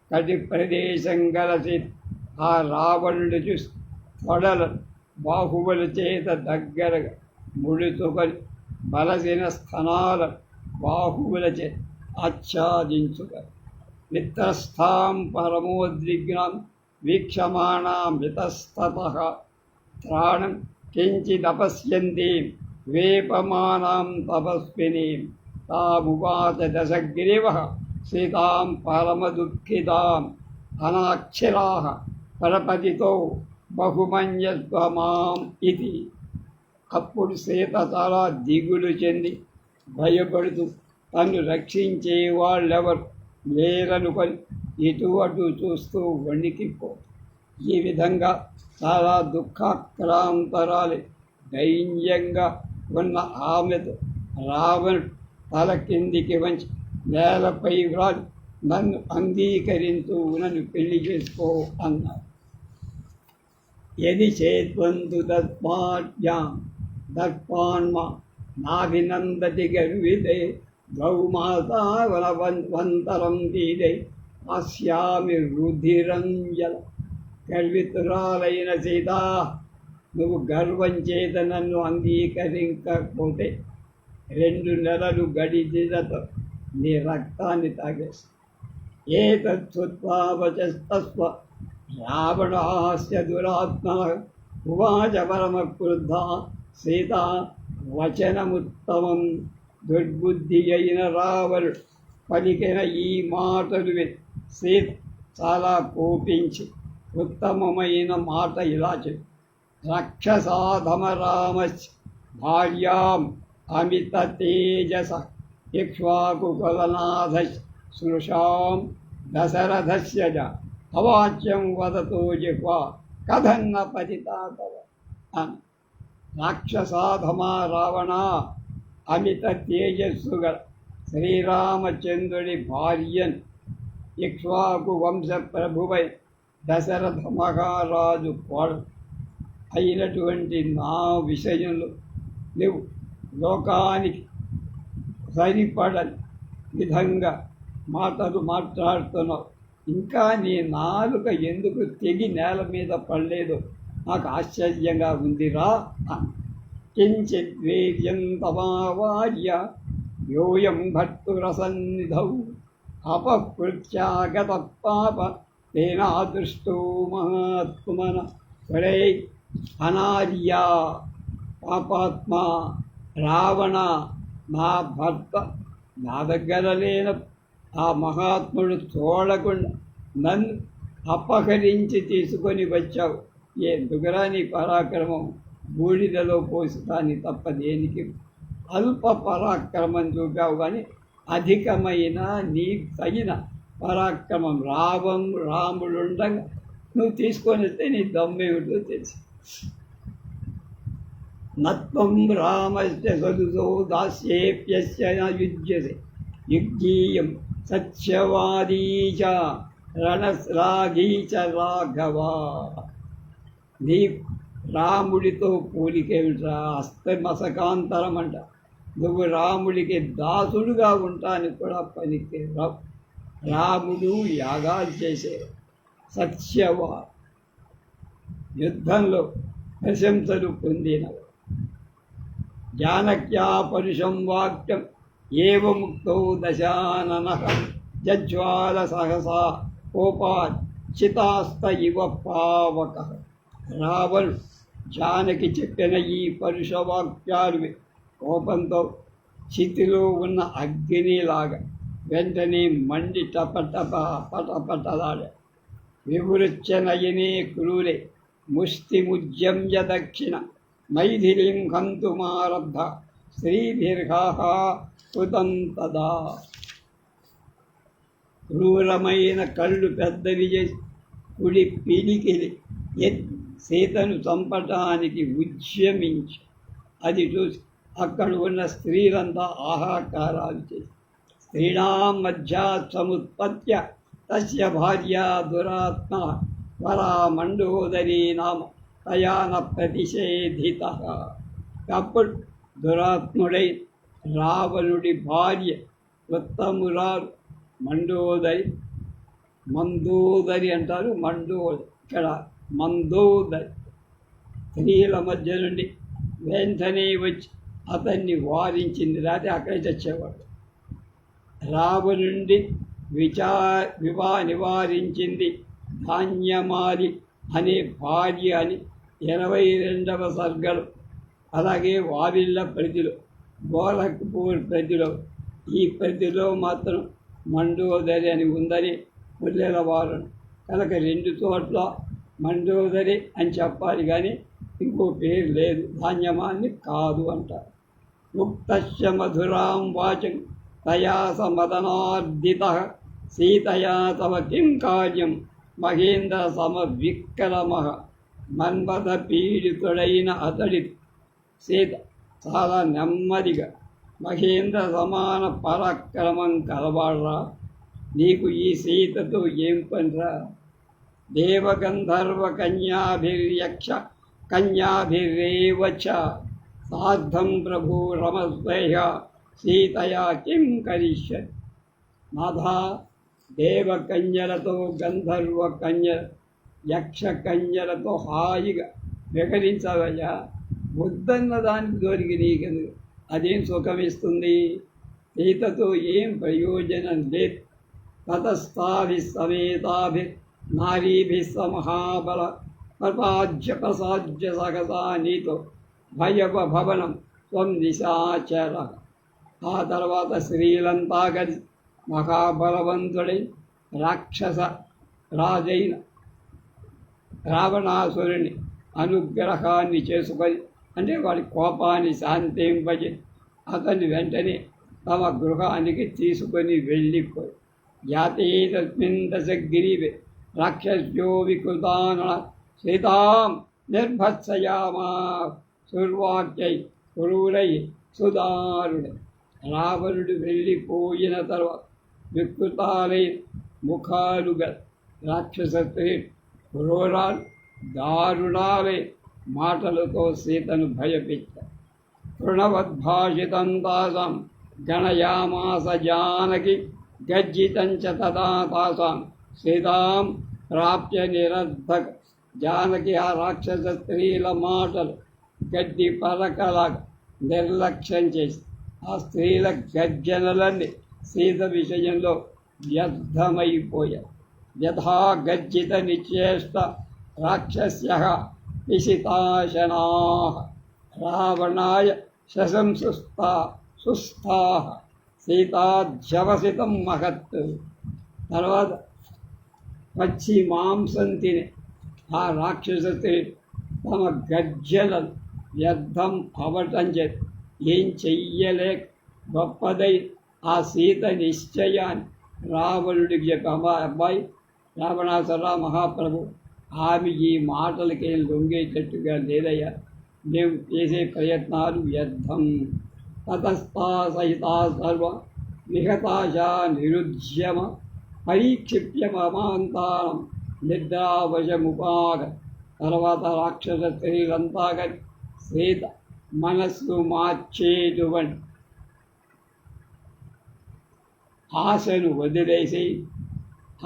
కటి ప్రదేశం గలసి ఆ రావణుడు చూసి తొడల బాహువుల చేత దగ్గరగా ముడుచుకొని బలసిన స్థనాల బాహువుల చేత ఆచ్ఛాదించుక మిత్రస్థాం పరమోద్విగ్నాం వీక్షమాణామితస్తతః త్రాణం కించిదపశ్యంతీం వేపమానాం తపస్వినీం తామువాచ దశగ్రీవః సీతాం పరమదుఃఖితాం అనాక్షరాః పరపతితో బహుమన్యస్వ మాం ఇది. అప్పుడు సీత చాలా దిగులు చెంది భయపడుతూ తను రక్షించే వాళ్ళెవరు లేరనుకొని ఇటు అటు చూస్తూ వణికిపో. ఈ విధంగా చాలా దుఃఖాక్రాంతరాలు ధైర్యంగా ఉన్న ఆమెతో రావణుడు తల కిందికి వంచి నేలపై వ్రాలి నన్ను అంగీకరించు, నన్ను పెళ్లి చేసుకో అన్నారు. యది చేద్వంతు దర్పాఢ్యాం దర్పాన్మా నాభినందతి గర్వితే గౌమాతా వనవంతరం తీదే ఆస్యామి రుధిరంజల. గర్వితురాలైన సీత, నువ్వు గర్వం చేత నన్ను అంగీకరించకపోతే 2 నెలలు గడిచినతో నీ రక్తాన్ని తాగేస్తా. ఏతత్సుత్వావచస్తస్వ రావణాస్య దురాత్మ ఉవాచ పరమక్రుద్ధ సీత వచనముత్తమం. దుర్బుద్ధి అయిన రావణుడు పలికిన ఈ మాటలు విని సీత చాలా కోపించి ఉత్తమమైన మాట ఇలా చెప్పి, రక్షసాధమ రామస్య భార్యాం అమిత తేజస ఇక్ష్వాకుకులనాథస్య సృషాం దశరథస్య చ అవాచ్యం వదతో జిహ్వా కథన్న పతితా తవ అని. రాక్షసాధమా రావణ, అమిత తేజస్సు గల శ్రీరామచంద్రుడి భార్యను ఇక్ష్వాకు వంశ ప్రభువై దశరథ మహారాజు కోడలు అయినటువంటి నా విషయంలో నువ్వు లోకానికి సరిపడని విధంగా మాటలు మాట్లాడుతున్నావు. ఇంకా నీ నాలుక ఎందుకు తెగి నేల మీద పడలేదో నాకు ఆశ్చర్యంగా ఉందిరా. కించిత్ వీర్యం తమావార్య యోయం భర్తురసన్నిధౌ అపకృత్యాగత పాప తేనా దృష్టో మహాత్మన. ఒరే అనార్య పాపాత్మ రావణ, నా భర్త నా దగ్గర లేన ఆ మహాత్ముడు చూడకుండా నన్ను అపహరించి తీసుకొని వచ్చావు. ఎందుకురా నీ పరాక్రమం? బూడిదలో పోసుతాని తప్ప దేనికి? అల్ప పరాక్రమం చూపావు, కానీ అధికమైన నీ తగిన పరాక్రమం రాముడుండగా నువ్వు తీసుకొని వస్తే నీ దమ్మేమిటో తెలుసు. నత్వం రామస్య సదుసో దాస్యేప్యస్య న యుజ్యతే యుజ్యీయం సత్యవాదీ చ రణశ్లాఘీ చ రాఘవా. నీ రాముడితో పోలికేమిట్రా? అస్తమసకాంతరం అంట. నువ్వు రాముడికి దాసుడుగా ఉంటానికి కూడా పనికి రావు. రాముడు యాగాలు చేసే సత్యవా, యుద్ధంలో ప్రశంసలు పొందినవు. జానక్యా పరుషం వాక్యం ఏవముక్తో దశాననః జజ్వాల సహసా కోపాత్ చితాస్త ఇవ పావకః. రావణుడు జానకి చెప్పిన ఈ పరుష వాక్యాలు కోపంతో చితిలో ఉన్న అగ్నిలాగా వెంటనే మండి టపటప పటపటలాడే. వివృచ్చనయనే క్రూరే ముష్టిముజ్జంజ దక్షిణ మైథిలీం హంతుమారబ్ధ శ్రీభిర్హాః కృతం తదా. క్రూరమైన కళ్ళు పెద్దవి చేసి కుడి పిడికిలి సీతను చంపటానికి ఉద్యమించి అది చూసి అక్కడ ఉన్న స్త్రీలంతా ఆహాకారాలు చేసి, స్త్రీణాం మధ్యా సముత్పత్య తస్య భార్య దురాత్మ వరా మండోదరీ నామ తయాన ప్రతిషేధిత. అప్పుడు దురాత్ముడై రావణుడి భార్య ఉత్తమురాలు మందోదరి అంటారు, ఇక్కడ మందోదరి స్త్రీల మధ్య నుండి వెంటనే వచ్చి అతన్ని వారించింది. రాతే అక్కడే చచ్చేవాడు. రావణుడి నివారించింది ధాన్యమాలి అనే భార్య అని 82వ సర్గలు. అలాగే వావిళ్ళ ప్రతిలో, గోరఖ్పూర్ ప్రతిలో, ఈ ప్రతిలో మాత్రం మండోదరి అని ఉందని పుల్లెల వారు కనుక 2 చోట్ల మండోదరి అని చెప్పాలి, కానీ ఇంకో పేరు లేదు, ధాన్యమాన్ని కాదు అంటారు. ముక్తస్య మధురాం వాచం తయా సమదనార్దిత సీతయా తవ కిం కార్యం మహేంద్ర సమవిక్రమః. మన్మథ పీడితుడైన అతడి సీత చాలా నెమ్మదిగా మహేంద్ర సమాన పరాక్రమం కలవాడరా, నీకు ఈ సీతతో ఏం పనిరా? దేవగంధర్వ కన్యాభిర్యక్ష కన్యాభిరేవ చ సార్ధం ప్రభు రమస్వయ సీతయా కిం కరిష్యతి. నాథా, దేవకన్యలతో గంధర్వ కన్య యక్ష కన్యలతో హాయిగా విహరించవయ్యా. వద్దన్న దానికి దొరికి నీకు అదేం సుఖమిస్తుంది? సీతతో ఏం ప్రయోజనం లేదు. తతస్థాభి సమేతాభి నారీభి సమహాబల ప్రసాజ్య సహసా నీతో భయభవనం త్వం నిశాచర. ఆ తర్వాత స్త్రీలంతా కలిసి మహాబలవంతుడై రాక్షస రాజైన రావణాసురుని అనుగ్రహాన్ని చేసుకొని, అంటే వాడి కోపాన్ని శాంతింపజే అతన్ని వెంటనే తమ గృహానికి తీసుకొని వెళ్ళిపోయి యాతే తస్మిన్ దశగిరివే రాక్షస్యో వికృతాన సీతాం నిర్భత్సయామా సుర్వాక్యై క్రూరై సుదారుడై. రావణుడు వెళ్ళిపోయిన తర్వాత వికృతాలైన ముఖాలుగా రాక్షస స్త్రీ క్రూరాలు దారుణాలై మాటలతో సీతను భయపెట్టారు. తృణవద్భాషితం తాసాం గణయామాస జానకి గర్జితం చ తదా తాసాం సీతాం ప్రాప్య నిరర్ధక. జానకి ఆ రాక్షస స్త్రీల మాటలు గడ్డి పలకల నిర్లక్ష్యం చేసి ఆ స్త్రీల గర్జనలన్నీ సీత విషయంలో వ్యర్థమైపోయాయి. యథా గర్జిత నిచేష్ట రాక్షస్య విషితాశనా రావణాయ శశంసుస్తా సుస్థా సీతాధ్యవసితం మహత్. తర్వాత పచ్చి మాంసం తినే ఆ రాక్షస స్త్రీ తమ గర్జనలు వ్యర్థం అవటం చేత ఏం చెయ్యలేక గొప్పదై ఆ సీత నిశ్చయాన్ని రావణుడికి చెప్పి, అబ్బాయి రావణాసుర మహాప్రభు, ఆమె ఈ మాటలకి లొంగేటట్టుగా లేదయ్యా, మేము చేసే ప్రయత్నాలు వ్యర్థం. తతస్థా సహితా సర్వ విహతాశా నిరుద్యమ పరీక్షిప్య మమాంతానం నిద్రావశముపాగ. తర్వాత రాక్షస స్త్రీలంతా కలిసి సీత మనస్సు మార్చేటువంటి ఆశను వదిలేసి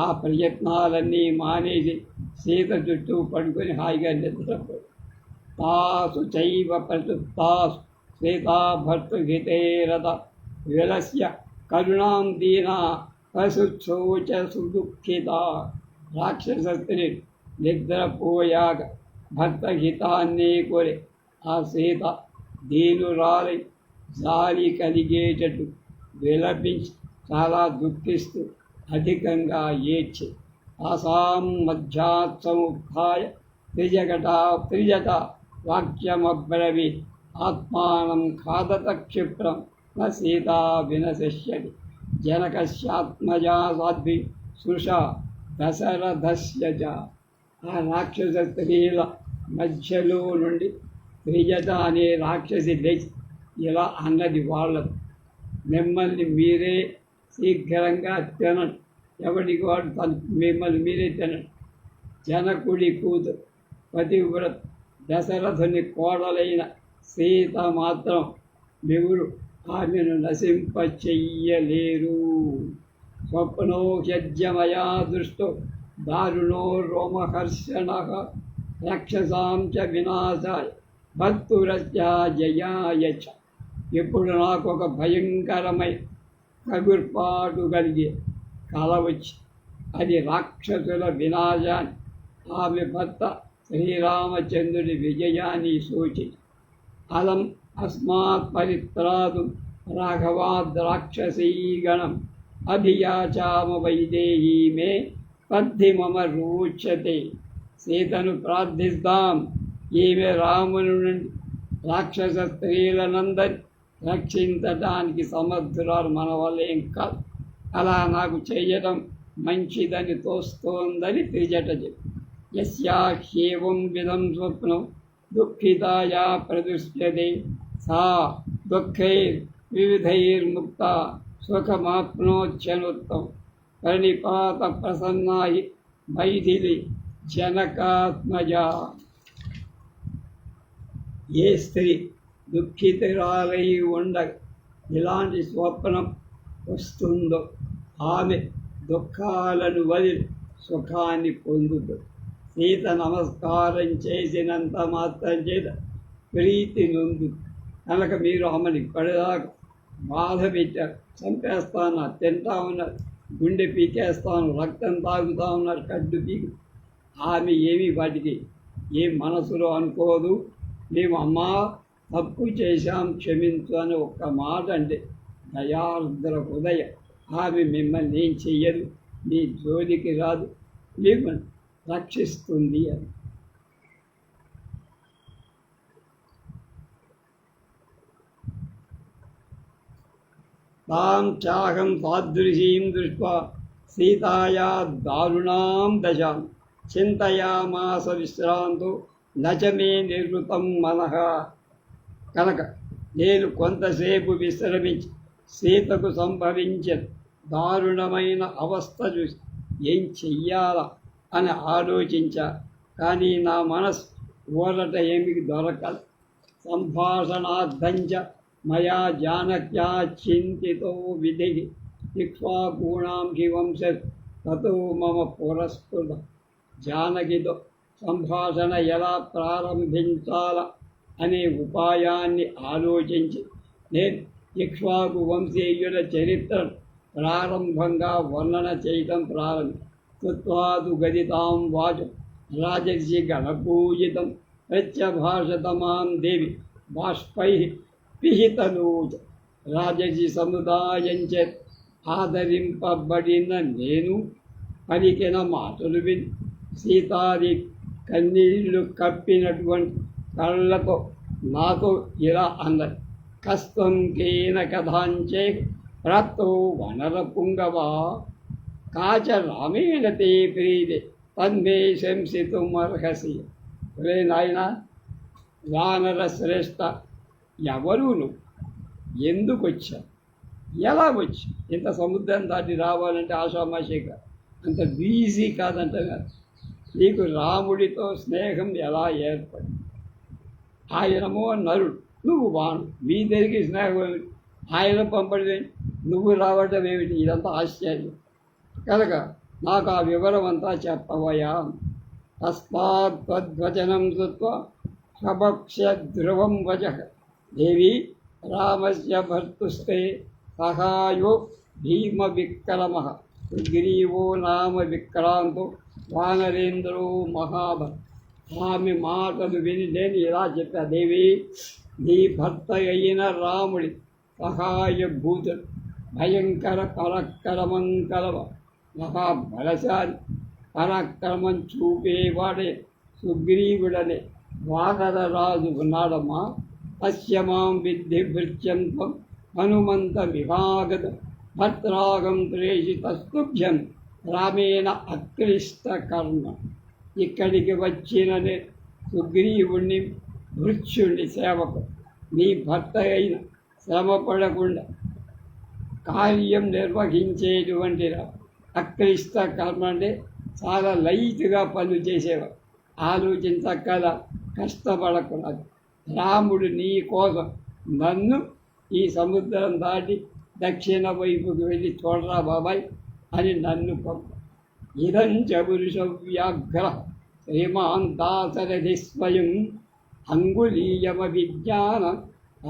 ఆ ప్రయత్నాలన్నీ మానేసి సీత చుట్టూ పడుకొని హాయిగా నిద్రపోయి తాసు చైవ ప్రసుప్తాసు సీతా భర్తృహితేరత విలస్య కరుణాం దీనా ప్రశుశ్రూచ సుదుఃఖిత. రాక్షస స్త్రీ నిద్రపోయాక భర్త హితాన్ని కోరి ఆ సీత దీనురాలై జాలి కలిగేటట్టు విలపించి చాలా దుఃఖిస్తూ అధికంగా ఏడ్చి తాసాం మధ్యాత్సముత్థాయ త్రిజట వాక్యమబ్రవీత్ ఆత్మానం ఖాదత క్షిప్రం న సీతా వినశిష్యతి. జనకస్యాత్మజా సాధ్వి సుషా దశరథస్య చ. ఆ రాక్షస స్త్రీల మధ్యలో నుండి త్రిజట అనే రాక్షసి లేచి ఇలా అన్నది వాళ్ళకు, మిమ్మల్ని మీరే శీఘ్రంగా తినండి, ఎవరికి వాడు మిమ్మల్ని మీరే తినండి. జనకుడి కూతురు పతివ్రత దశరథుని కోడలైన సీత మాత్రం ఎవరు ఆమెను నశింపచెయ్యలేరు. స్వప్నో హ్యజ్యమయా దృష్టో దారుణో రోమహర్షణ రాక్షసాం చ వినాశాయ భక్తురస్యా జయాయ చ. ఇప్పుడు నాకు ఒక భయంకరమైన కగుర్పాటు కలిగే కల వచ్చి అది రాక్షసుల వినాశాన్ని, ఆమె భర్త శ్రీరామచంద్రుడి విజయాన్ని సూచించి అలం అస్మాత్ పరిత్రాదు రాఘవాద్ రాక్షసీగణం అభియాచామ వైదేహీ మే పద్ధి మమ రోచతే. సీతను ప్రార్థిస్తాం, ఈమె రాముని నుండి రాక్షస స్త్రీలనందరి రక్షించడానికి సమర్థురాలు, మన వల్ల ఏం కాదు. అలా నాకు చేయడం మంచిదని తోస్తోందని త్రిజట చెప్పి యస్యాహ్యేవం విధం స్వప్నం దుఃఖితాయా ప్రదృశ్యతే సా దుఃఖైర్వివిధైర్ముక్త సుఖమాప్నోత్యనుత్తం ప్రణిపాత ప్రసన్నాయి మైథిలి జనకాత్మజ. ఏ స్త్రీ దుఃఖితురాలై ఉండగా ఇలాంటి స్వప్నం వస్తుందో ఆమె దుఃఖాలను వదిలి సుఖాన్ని పొందుతుంది. సీత నమస్కారం చేసినంత మాత్రం చేత ప్రీతి నొందు కనుక మీరు ఆమెను ఇప్పటిదాకా బాధ పెట్టారు, చంపేస్తాను, తింటా ఉన్నారు, గుండె పీకేస్తాను, రక్తం తాగుతా ఉన్నారు, కడ్డు పీకు. ఆమె ఏమి వాటికి ఏం మనసులో అనుకోదు. మేము అమ్మా తప్పు చేశాం క్షమించు అని ఒక్క మాట అంటే దయార్ద్ర హృదయ ఆమె మిమ్మల్ని ఏం చెయ్యదు, మీ జోలికి రాదు, మిమ్మల్ని రక్షిస్తుంది అని. తాం చాహం తాదృశీం దృష్ట్వా సీతాయా దారుణాం దశాం చింతయామాస విశ్రాంతో నచమే నిర్వృతం మనః. కనుక నేను కొంతసేపు విశ్రమించి సీతకు సంభవించే దారుణమైన అవస్థ చూసి ఏం చెయ్యాలా అని ఆలోచించా. కానీ నా మనసు ఊరట ఏమి దొరకదు. సంభాషణార్థంచ మయా జానక్యా చింతితో విధి ఇక్ష్వాకూణాం హి వంశ తతో మమ పురస్కృత. జానకితో సంభాషణ ఎలా ప్రారంభించాలా అనే ఉపాయాన్ని ఆలోచించి నేను ఇక్ష్వాకు వంశీయుల చరిత్రను ప్రారంభంగా వర్ణన చేయటం ప్రారంభిత్వాదు గదితాం వాచం రాజర్షి గణపూజితం ప్రత్యభాషతమాం దేవి బాష్పై పిహితనూచ. రాజర్షి సముదాయంచ ఆదరింపబడిన నేను పలికిన మాటలు విని సీతాది కన్నీళ్లు కప్పినటువంటి కళ్ళతో నాతో ఇలా అన్నది, కస్తం కేన కథాంచే ప్రాప్తో వనరపుంగవా కాచ రామేణ తే ప్రీతే తన్మే శంసితుమర్హసి. ఒరే నాయన వానర శ్రేష్ఠ, ఎవరు నువ్వు, ఎందుకు వచ్చా, ఎలా వచ్చి ఇంత సముద్రం దాటి రావాలంటే ఆషామాషి కాదు, అంత ఈజీ కాదంట. నీకు రాముడితో స్నేహం ఎలా ఏర్పడింది? ఆయనమో నరుడు, నువ్వు వాను, మీ దగ్గరికి స్నేహం ఏమిటి? ఆయన పంపడం నువ్వు రావటం ఏమిటి? ఇదంతా ఆశ్చర్యం. కనుక నాకు ఆ వివరం అంతా చెప్పవయా. తస్మాత్ తద్వచనం శ్రుత్వా సభక్ష్య ధ్రువం వచః దేవి రామస్య భర్తుస్తే సహాయో భీమ విక్రమః సుగ్రీవో నామ విక్రాంతో వానరేంద్రో మహాభ. ఆమె మాటలు విని నేను ఇలా చెప్పా, దేవి నీ భర్త అయిన రాముడి సహాయభూతుడు, భయంకర పరాక్రమం కలవ మహాబలశాలి, పరాక్రమం చూపేవాడే సుగ్రీవుడనే వానర రాజు ఉన్నాడమ్మా. పశ్యమాం విద్ధి భృత్యంతం హనుమంత విభాగత భర్త్రాగం ప్రేషితస్తుభ్యం రామేణ అక్లిష్ట కర్మ. ఇక్కడికి వచ్చిన సుగ్రీవుణ్ణి భృత్యుణ్ణి సేవకు నీ భర్త అయిన శ్రమ పడకుండా కార్యం నిర్వహించేటువంటి అక్లిష్ట కర్మ అంటే చాలా లైట్గా పనులు చేసేవారు, ఆలోచించక్కల కష్టపడకూడదు. రాముడు నీ కోసం నన్ను ఈ సముద్రం దాటి దక్షిణ వైపుకు వెళ్ళి చూడరా బాబాయ్ అని నన్ను పంప. ఇదం చ పురుష వ్యాఘ్ర శ్రీమాన్ దాశరథి స్వయం అంగుళీయమ విజ్ఞాన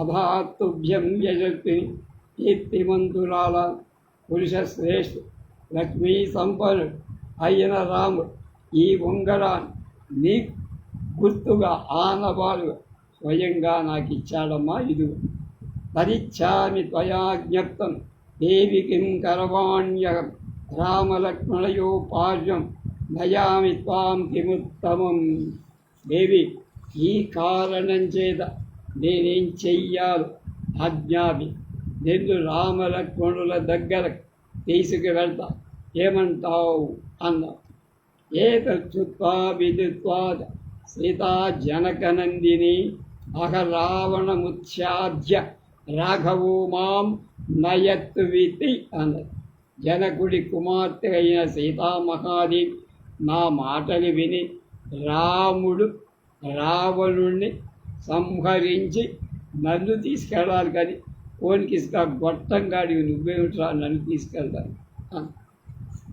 అభాతుభ్యం యజత్తి. కీర్తిమంతురాల పురుష శ్రేష్ఠ లక్ష్మీ సంపన్నుడు అయిన రాముడు ఈ ఉంగరాన్ని నీ గుర్తుగా ఆనవాలుగా స్వయంగా నాకు ఇచ్చాడమ్మా. ఇది పరిచ్ఛామి త్వయా జ్ఞప్తం దేవి కిం కరవాణ్యహం రామలక్ష్మణయో పార్యం నయామి త్వాం కిముత్తమం. దేవి ఈ కారణం చేత నేనేం చెయ్యాలో ఆజ్ఞాపి నిన్ను రామలక్ష్మణుల దగ్గర తీసుకువెళ్తా, ఏమంటావు అన్నా. ఏతచ్చుత్వా విదిత్వాద సీతా జనకనందిని అహరావణముచ్ఛాద్య రాఘవో మాం నయత్వితి అన్నది. జనకుడి కుమార్తె అయిన సీతామహాదేవి నా మాటలు విని రాముడు రావణుణ్ణి సంహరించి నన్ను తీసుకెళ్ళాలి, కానీ కోనికి గొట్టంగాడి నువ్వేమిట్రా నన్ను తీసుకెళ్తాను.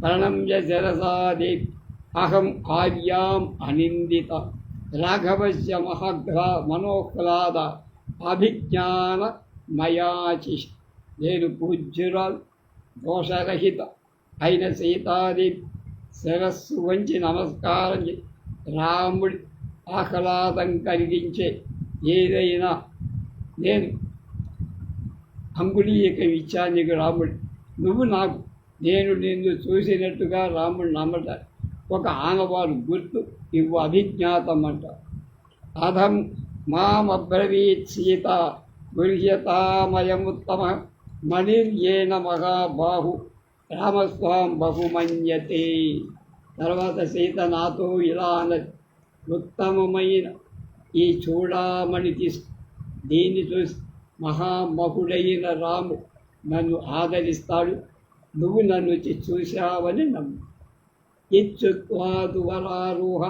ప్రణమ్య శరసాదేవి అహం ఆర్యాం అనిందిత రాఘవస్య మనోహ్లాద అభిజ్ఞాన మయాచి. నేను పూజ్యురాలు దోషరహిత అయిన సీతాదేవి శిరస్సు వంచి నమస్కారం చేసి రాముడి ఆహ్లాదం కలిగించే ఏదైనా నేను అంగుళీయకం ఇచ్చాను నీకు రాముడు. నువ్వు నాకు నేను నిన్ను చూసినట్టుగా రాముడు నమ్మట ఒక ఆనవాడు గుర్తు ఇవ్వు, అభిజ్ఞాతం అంట. అధం మామబ్రవీత్ సీత గృహ్యతామయముత్తమ మణిర్యేన మహాబాహు రామస్వాం బహుమన్యతే. తర్వాత సీత నాతో ఇలా అన్నది, ఉత్తమమైన ఈ చూడామణి తీసు, దీన్ని చూసి మహామహుడైన రాము నన్ను ఆదరిస్తాడు, నువ్వు నన్ను చూశావని నమ్ము. ఇచ్చుత్వాదు వరారూహ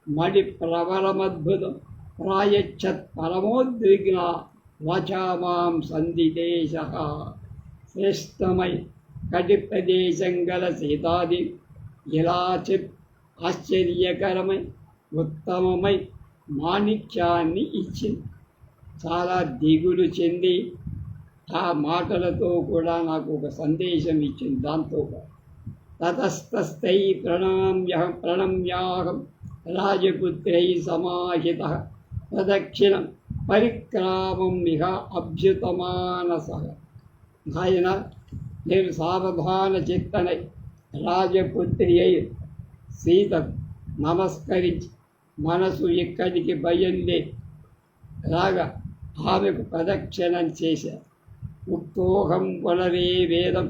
మణి ప్రవరమద్భుతం ప్రాయచ్చత్ పరమోద్విగ్న వచామాం సంధిదేశ. శ్రేష్టమై కటి ప్రదేశం గల సీతాదేవి ఇలా ఆశ్చర్యకరమై ఉత్తమమై మాణిక్యాన్ని ఇచ్చింది. చాలా దిగులు చెంది ఆ మాటలతో కూడా నాకు ఒక సందేశం ఇచ్చింది. దాంతో తతస్తై ప్రణమ్యాహం రాజపుత్రై సమాహిత ప్రదక్షిణం పరిక్రామం ఇహ అభ్యుతమానస. ఆయన నేను సావధాన చిత్తనై రాజపుత్రి అయి సీత నమస్కరించి మనసు ఇక్కడికి బయలుదే రాగా ఆమెకు ప్రదక్షిణం చేశారు. ఉక్తోహం పునరే వేదం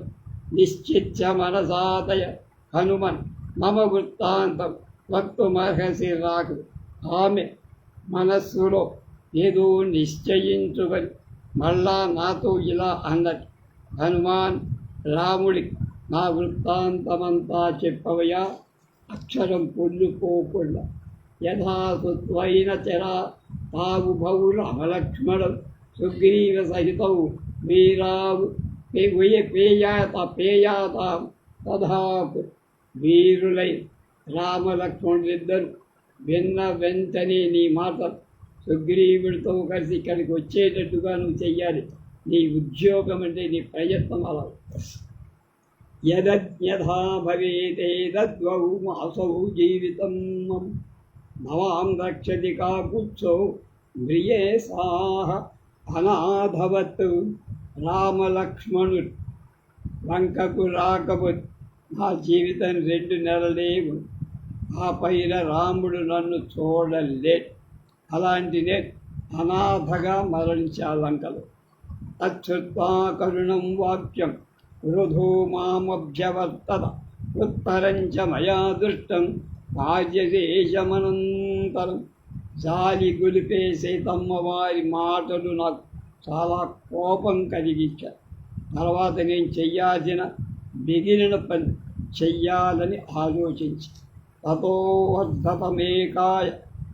నిశ్చిత్య మనసాదయ హనుమన్ మమ వృత్తాంతం వక్తుమర్హసి రాకు. ఆమె మనస్సులో ఏదో నిశ్చయించుకొని మళ్ళా నాతో ఇలా అన్నది, హనుమాన్ రాముడి నా వృత్తాంతమంతా చెప్పవయా, అక్షరం పొల్లుకోకుండా. యథాసుత్వైన చరా తావుభౌ రామలక్ష్మణం సుగ్రీవ సహితౌ వీరావు పేయాతాం తథాపు. వీరులై రామలక్ష్మణులిద్దరు విన్న వెంటనే నీ మాట సుగ్రీవుడితో కలిసి ఇక్కడికి వచ్చేటట్టుగా నువ్వు చెయ్యాలి. నీ ఉద్యోగం అంటే నీ ప్రయత్నం అలా. యదజ్ఞథా భవేతేదద్వౌ మాసౌ జీవితం భవాం రక్షతి కాకుత్సో మ్రియే సాహ అనాథవత్. రామలక్ష్మణుడు లంకకు రాకపోతే నా జీవితం 2 నెలలే ఉంది. ఆ పైన రాముడు నన్ను చూడలేడు. అలాంటి నేను అనాథగా మరణించా లంకలో. అచ్యుత్వా కరుణం వాక్యం వృధో మామభ్యవర్తత ఉత్తరంచ మయా దృష్టం కార్యదేశమనంతరం. జాలి గులిపే సీతమ్మ వారి మాటలు నాకు చాలా కోపం కలిగించారు. తర్వాత నేను చెయ్యాల్సిన మిగిలిన పని చెయ్యాలని ఆలోచించి తతోవర్ధతమేకాయ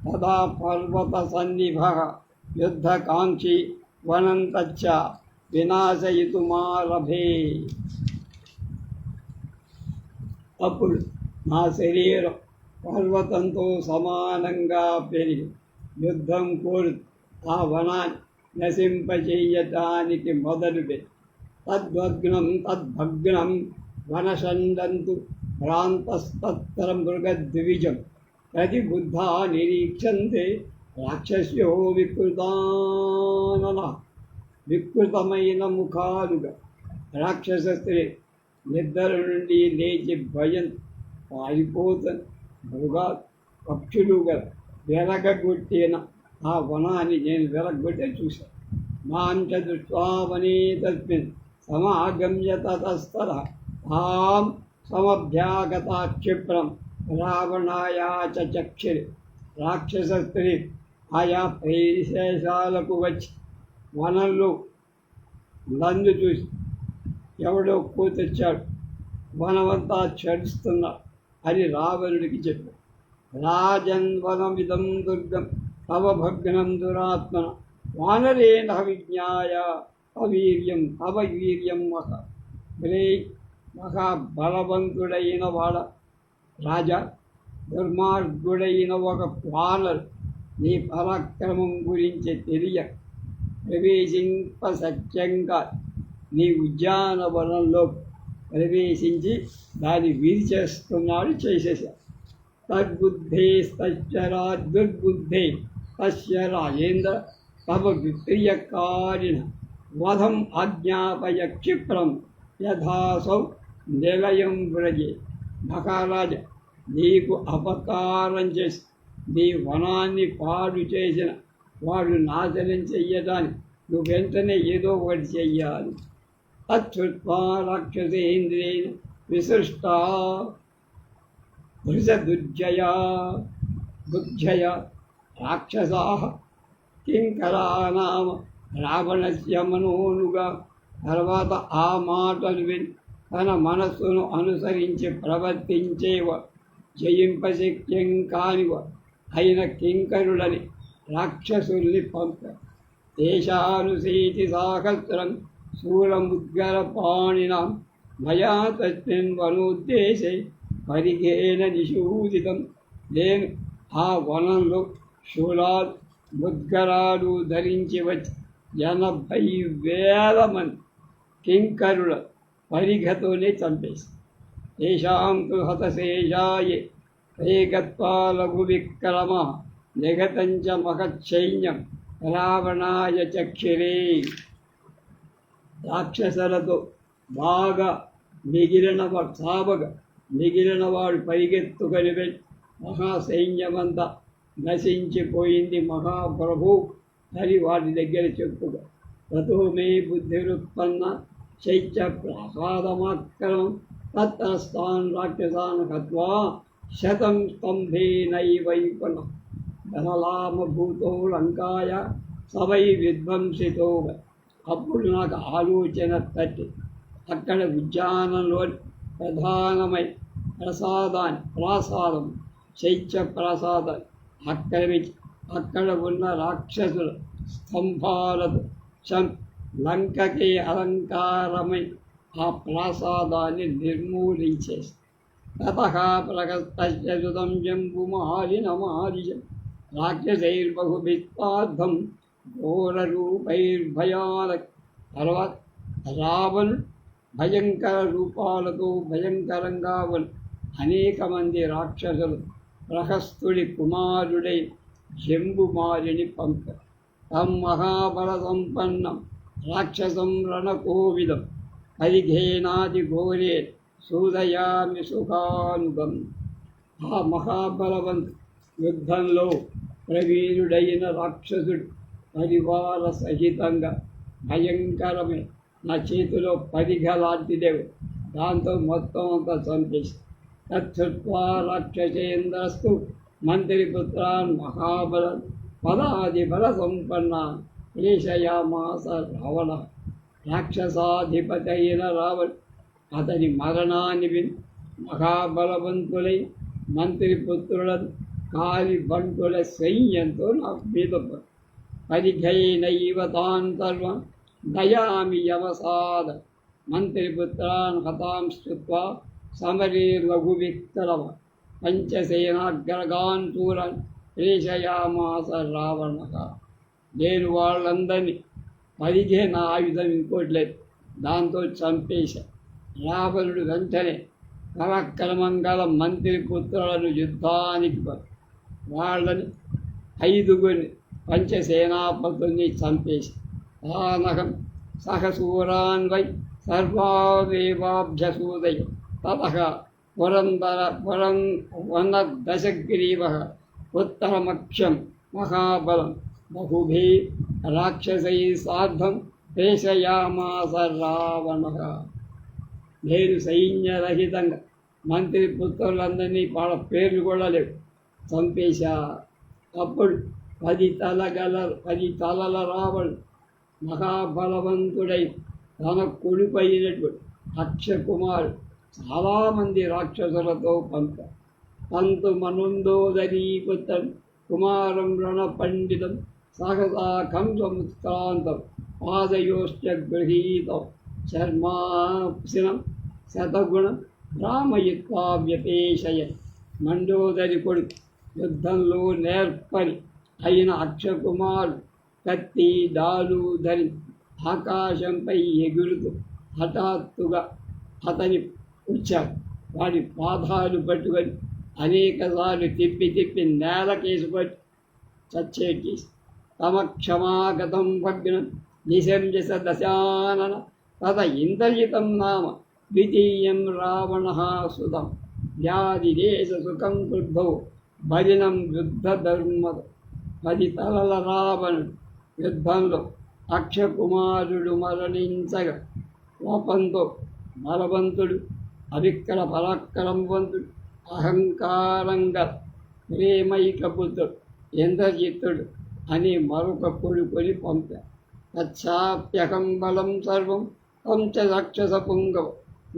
తదా పర్వత సన్నిభ యుద్ధకాంక్షి వనంతచ్చ వినాశయితుమారభే. అప్పుడు నా శరీరం పర్వతంతో సమానంగా పెరిగి యుద్ధం కోరు ఆ వనాన్ని నశింపచేయటానికి మొదలుపెట్టి తద్భగ్నం వనషండంతు భ్రాంతస్తత్ర మృగద్విజం ప్రతిబుద్ధా నిరీక్షంతే రాక్షస్యో వికృతమైన ముఖాలుగా. రాక్షస స్త్రీ నిద్ర నుండి లేచి భయం పారిపోతుంది. మృగాలు పక్షులుగా వెనకగొట్టిన ఆ వనాన్ని నేను వెలగొట్టే చూశాను. మాంచ దృష్ట్వా వనే తస్మిన్ సమాగమ్య తతస్తర తాం సమభ్యాగతా క్షిప్రం రావణాయా చక్షిరి. రాక్షస స్త్రీ ఆయా ప్రదేశాలకు వచ్చి వనంలో నన్ను చూసి ఎవడో కూతొచ్చాడు, వనమంతా చెడుస్తున్నాడు అని రావణుడికి చెప్పాడు. రాజన్ వనమిదం దుర్గం తవ భగ్నం దురాత్మన వానరేణ విజ్ఞాయ అవీర్యం తవ వీర్యం మహాబలవంతుడైన వాడ రాజా, దుర్మార్గుడైన ఒక వానరు నీ పరాక్రమం గురించి తెలియ ప్రవేశింప సత్యంగా నీ ఉద్యానవనంలో ప్రవేశించి దాన్ని విరిచేస్తున్నాడు, చేసేసాడు. తద్బుద్ధేస్తరా దుర్బుద్ధే తస్య రాజేంద్ర తవ విక్రియకారిణ వధం ఆజ్ఞాపయ క్షిప్రం యథాసౌ నిలయం వ్రజే. మహారాజ, నీకు అపకారం చేసి నీ వనాన్ని పాడు చేసిన వాడు నాశనం చెయ్యడానికి నువ్వు వెంటనే ఏదో ఒకటి చెయ్యాలి. తచ్చుత్వా రాక్షసేంద్రేణ విసృష్టా వృషదుర్జయా దుర్జయ రాక్షసా కింకరానామ రావణస్య మనోనుగా. తర్వాత ఆ మాటలు విని తన మనస్సును అనుసరించి ప్రవర్తించేవ జయింపశక్యం కానివ అయిన కింకరులని రాక్షసుల్ని పంపారు. దేశానుశీతి సాహస్రం శూలముద్గరపాణినాం మయా తస్మిన్ వనోద్దేశే పరిఘేన నిషూదితం. నేను ఆ వనంలో శూలాలు ముద్గరాలు ధరించి వచ్చి 80,000 మంది కింకరుల పరిఘతోనే చంపేసి తేషాం తు హతశేషాయే ఏకత్వా లఘు విక్రమ నిగతంచ మహచ్చైన్యం రావణాయ చక్షిరే. రాక్షసులతో బాగా మిగిలిన వాడు పరిగెత్తుకొని వెళ్ళి మహాసైన్యమంతా నశించిపోయింది మహాప్రభు అని వాటి దగ్గర చెప్పుగా. తతో మే బుద్ధిరుత్పన్న చైత్య ప్రసాదమాక్రమం తత్రస్తాన్ రాక్షసాన్ హత్వా శతం స్తంభేనైవైపన ధనలామభూతో లంకాయ సవై విధ్వంసితో. అప్పుడు నాకు ఆలోచన తట్టి అక్కడ ఉద్యానంలో ప్రధానమై ప్రాసాదం చైత్య ప్రసాదం ఆక్రమించి అక్కడ ఉన్న రాక్షసుల స్తంభాలతో లంకకి అలంకారమై ఆ ప్రాసాదాన్ని నిర్మూలించేసి తతః ప్రగస్తస్య సుతం జంబుమాలినమాలిశం రాక్షసైర్బహుభిస్తార్థం ఘోరరూపైర్భయానక. తర్వాత రావణుడు భయంకర రూపాలతో భయంకరంగా అనేక మంది రాక్షసులు ప్రహస్తుడి కుమారుడై జంబుమాలిని పంపారు. తం మహాబల సంపన్నం రాక్షసం రణకోవిదం పరిఘేనాది ఘోరే సూదయామి సుఖానుగం. ఆ మహాబలవంతు యుద్ధంలో ప్రవీణుడైన రాక్షసుడు పరివార సహితంగా భయంకరమే నా చేతిలో పరిఘలాంటిదేవు, దాంతో మొత్తం అంతా చంపేసి తత్వా రాక్షసేంద్రస్తు మంత్రిపుత్రాన్ మహాబల పదాది బల సంపన్న ప్రేషయామాస రావణ. రాక్షసాధిపతి అయిన రావణ్ అతని మరణాన్ని విని మహాబలవంతులై మంత్రిపుత్రులను కాలి బంటుల సైన్యంతో నాకు మీద పరిఘైనైవ తాన్ సర్వం దయామి యవసాద. మంత్రిపుత్రాన్ హతాం శ్రుత్వా సమరే లఘు విక్రమ పంచసేనాగ్రగాన్ శూరాన్ ప్రేషయామాస రావణ. నేను వాళ్ళందరినీ పరిఘే నా ఆయుధం ఇంకోట్లేదు, దాంతో చంపేశా. రావణుడు వెంటనే పరాక్రమంగల మంత్రిపుత్రులను యుద్ధానికి వాళ్ళని 5 పంచసేనాపతుల్ని చంపేసి తానహం సహసూరాన్వై సర్వాదేవాభ్యసూదయ. తతః వనదశగ్రీవ ఉత్తరమక్షం మహాబలం బహుభిः రాక్షసైः సార్ధం ప్రేషయామాస రావణः. నేను సైన్యరహితంగా మంత్రి పుత్రులందరినీ వాళ్ళ పేర్లు కూడా లేవు చంపేశా. అప్పుడు 10 తలల రావణుడు మహాబలవంతుడై తన కొడుకైనటువంటి అక్షకుమారుడు చాలామంది రాక్షసులతో పంపారు. తంతు మనుందోదరీపుత్రం కుమారం రణ పండితం సహసా కంసముత్క్రాంతం పాదయోశ్చ గృహీతం శర్మాప్సినం శతగుణం రామయిత్వా వ్యపేషయ. మండోదరి కొడుకు యుద్ధంలో నేర్పరి అయిన అక్షకుమారుడు కత్తి డాలు ధరి ఆకాశంపై ఎగురుతూ హఠాత్తుగా అతని వచ్చాడు. వాడి పాదాలు పట్టుకొని అనేకసార్లు తిప్పి నేలకేసుకొని చచ్చేటి. తమ క్షమాగతం భగ్నం నిశంజస దశానన తత ఇంద్రజితం నామ ద్వితీయం రావణ సుతం వ్యాధిదేశ సుఖం క్రుద్ధో భజనం యుద్ధధర్మద. 10 తలల రావణుడు యుద్ధంలో అక్షకుమారుడు మరణించగా కోపంతో బలవంతుడు అవిక్ర పరాక్రమవంతుడు అహంకారంగా ప్రేమైక పుత్రుడు ఇంద్రజిత్తుడు అని మరొక కొడుకుని పంపారు. తచ్చాప్యహం బలం సర్వం పంచ రాక్షస పుంగవ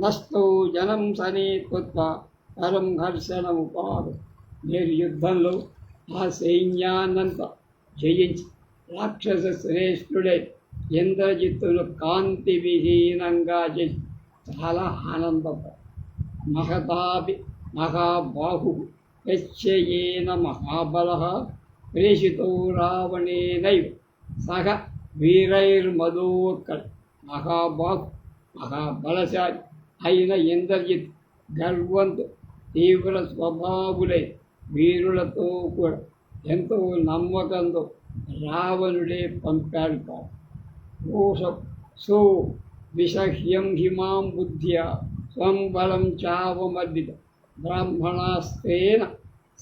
నష్టో జనం సనే కృత్వా పరం హర్షణముపాదు. నేను యుద్ధంలో ఆ సైన్యాన్నంతా జయించి రాక్షస శ్రేష్ఠుడై ఇంద్రజిత్తును కాంతి విహీనంగా చేసి చాలా ఆనందపడ్డాడు. మహతాపి మహాబాహు యస్యేన మహాబలః ప్రేషితో రావణేనైవ సహ వీరైర్మదోత్కళ. మహాబాహు మహాబలశాలి అయిన ఇంద్రజిత్ గర్వంతో తీవ్ర స్వభావులై వీరులతో కూడా ఎంతో నమ్మకంతో రావణుడే పంపాడు కాదు. రోషం సో విషహ్యం హిమాం బుద్ధ్యా స్వం బలం చావమర్దిత బ్రాహ్మణాస్తేన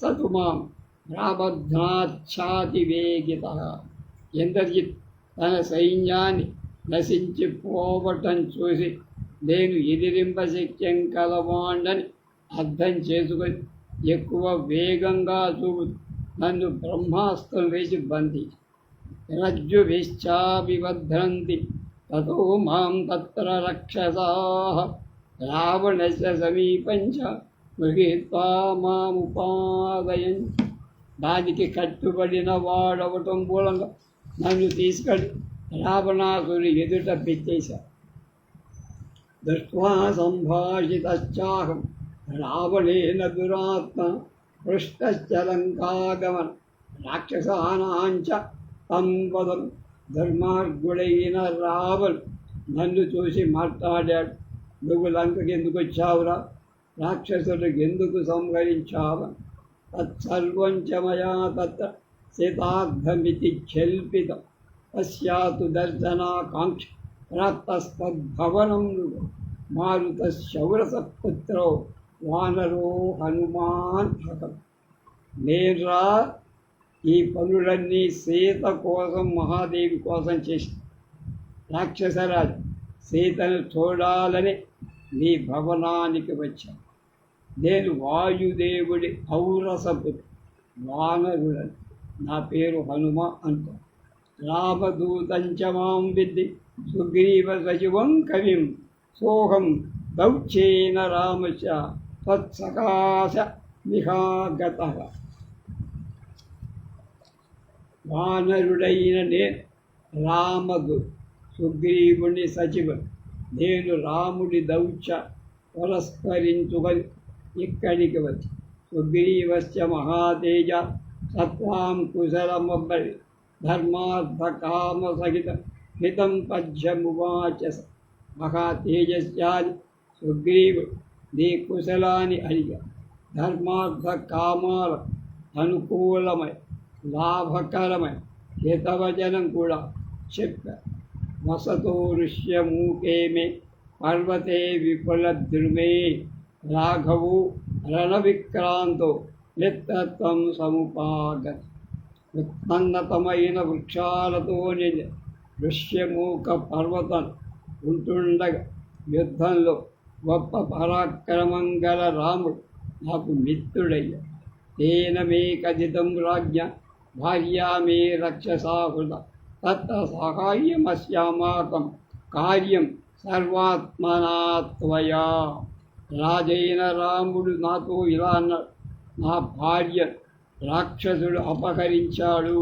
సతుమాం రాబధ్నాచ్ఛాతివేగిత. ఇంద్రజిత్ తన సైన్యాన్ని నశించిపోవటం చూసి నేను ఎదిరింపశక్యం కలవాణ్ణని అర్థం చేసుకొని ఎక్కువ వేగంగా చూపుతూ నన్ను బ్రహ్మాస్త్రం వేసి బంధించి రజ్జుభిశ్చాభివధ్రంతి తతో మాం తత్ర రక్షసాః రావణస్య సమీపంచ గృహీత్వా మాముపాదయన్. దానికి కట్టుబడిన వాడవటం మూలంగా నన్ను తీసుకొని రావణాసుని ఎదుట పెట్టేశారు. దృష్ట్వా సంభాషితశ్చాహం రావణేన దురాత్మ పృష్టశ్చ లంకాగమన రాక్షసానాంచ తం వదం. ధర్మార్గుడైన రావణుడు నన్ను చూసి మాట్లాడాడు. నువ్వు లంకకి ఎందుకు వచ్చావురా? రాక్షసులకు ఎందుకు సంహరించావని. తత్సర్వం చ మయా తత్ర శతార్థమితి క్షల్పితం తస్యాతు దర్శనాకాంక్ష ప్రాప్తస్తద్భవనం మారుతశౌరసపుత్రో వానరో హనుమాన్ హతం. నేనురా ఈ పనులన్నీ సీత కోసం మహాదేవి కోసం చేసి రాక్షసరాజు సీతను చూడాలని నీ భవనానికి వచ్చాను. నేను వాయుదేవుడి ఔరసపుత్రుడు వానరుడని. నా పేరు హనుమ అంటారు. రామదూతంచ మాం విద్ధి సుగ్రీవ సచివం కవిం సోహం దౌచ్యేన రామచ తత్సకాశ విహాగతః. వానరుడైన నేను రామదు సుగ్రీవుని సచివుడు. నేను రాముడి దౌత్య పురస్కరించుకొని ఇక్కడికి వచ్చి సుగ్రీవశ్చ మహాతేజ సత్వాం కుశలమబ్బరి ధర్మార్థ కామ సహిత హితం పద్యమువాచ. మహాతేజస్యాది సుగ్రీవుడు నీ కుశలాన్ని అడిగా. ధర్మార్థ కామాల అనుకూలమై లాభకరమై హితవచనం కూడా చెప్పారు. వసతో ఋష్యమూకే మే పర్వతే విపులద్రుమే రాఘవు రణవిక్రాంతో మిత్రత్వం సముపాగత. ఉత్పన్నతమైన వృక్షాలతో దృశ్యమూక పర్వతం ఉంటుండగా యుద్ధంలో గొప్ప పరాక్రమం గల రాముడు నాకు మిత్రుడయ్యా. తేన మే కథితం రాజ్ఞ భార్యా మే రక్షసాహృద తత్ర సహాయమస్యామాకం కార్యం సర్వాత్మనా త్వయా. రాజైన రాముడు నాతో ఇలా అన్నాడు, నా భార్య రాక్షసుడు అపహరించాడు.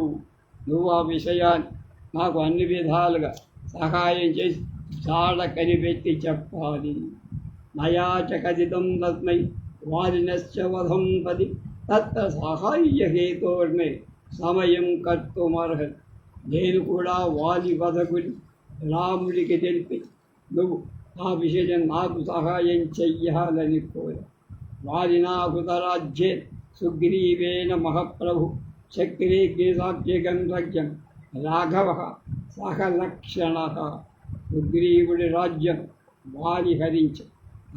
నువ్వు ఆ విషయాన్ని నాకు అన్ని విధాలుగా సహాయం చేసి జాడ కనిపెట్టి చెప్పాలి. మయాచ కథితం తస్మై వారినశ్చ వధం పది తత్ర సహాయహేతోర్మే సమయం కర్తుమర్హతి. నేను కూడా వాలి వధకుని రాముడికి తెలిపి నువ్వు ఆ విషయం నాకు సహాయం చెయ్యాలని కోరా. వారినాహుతరాజ్యే సుగ్రీవేణ మహాప్రభు చక్రీగ్నిసాఖ్యగం రజ్యం రాఘవ సహలక్షణ. సుగ్రీవుడి రాజ్యం వాలి హరించి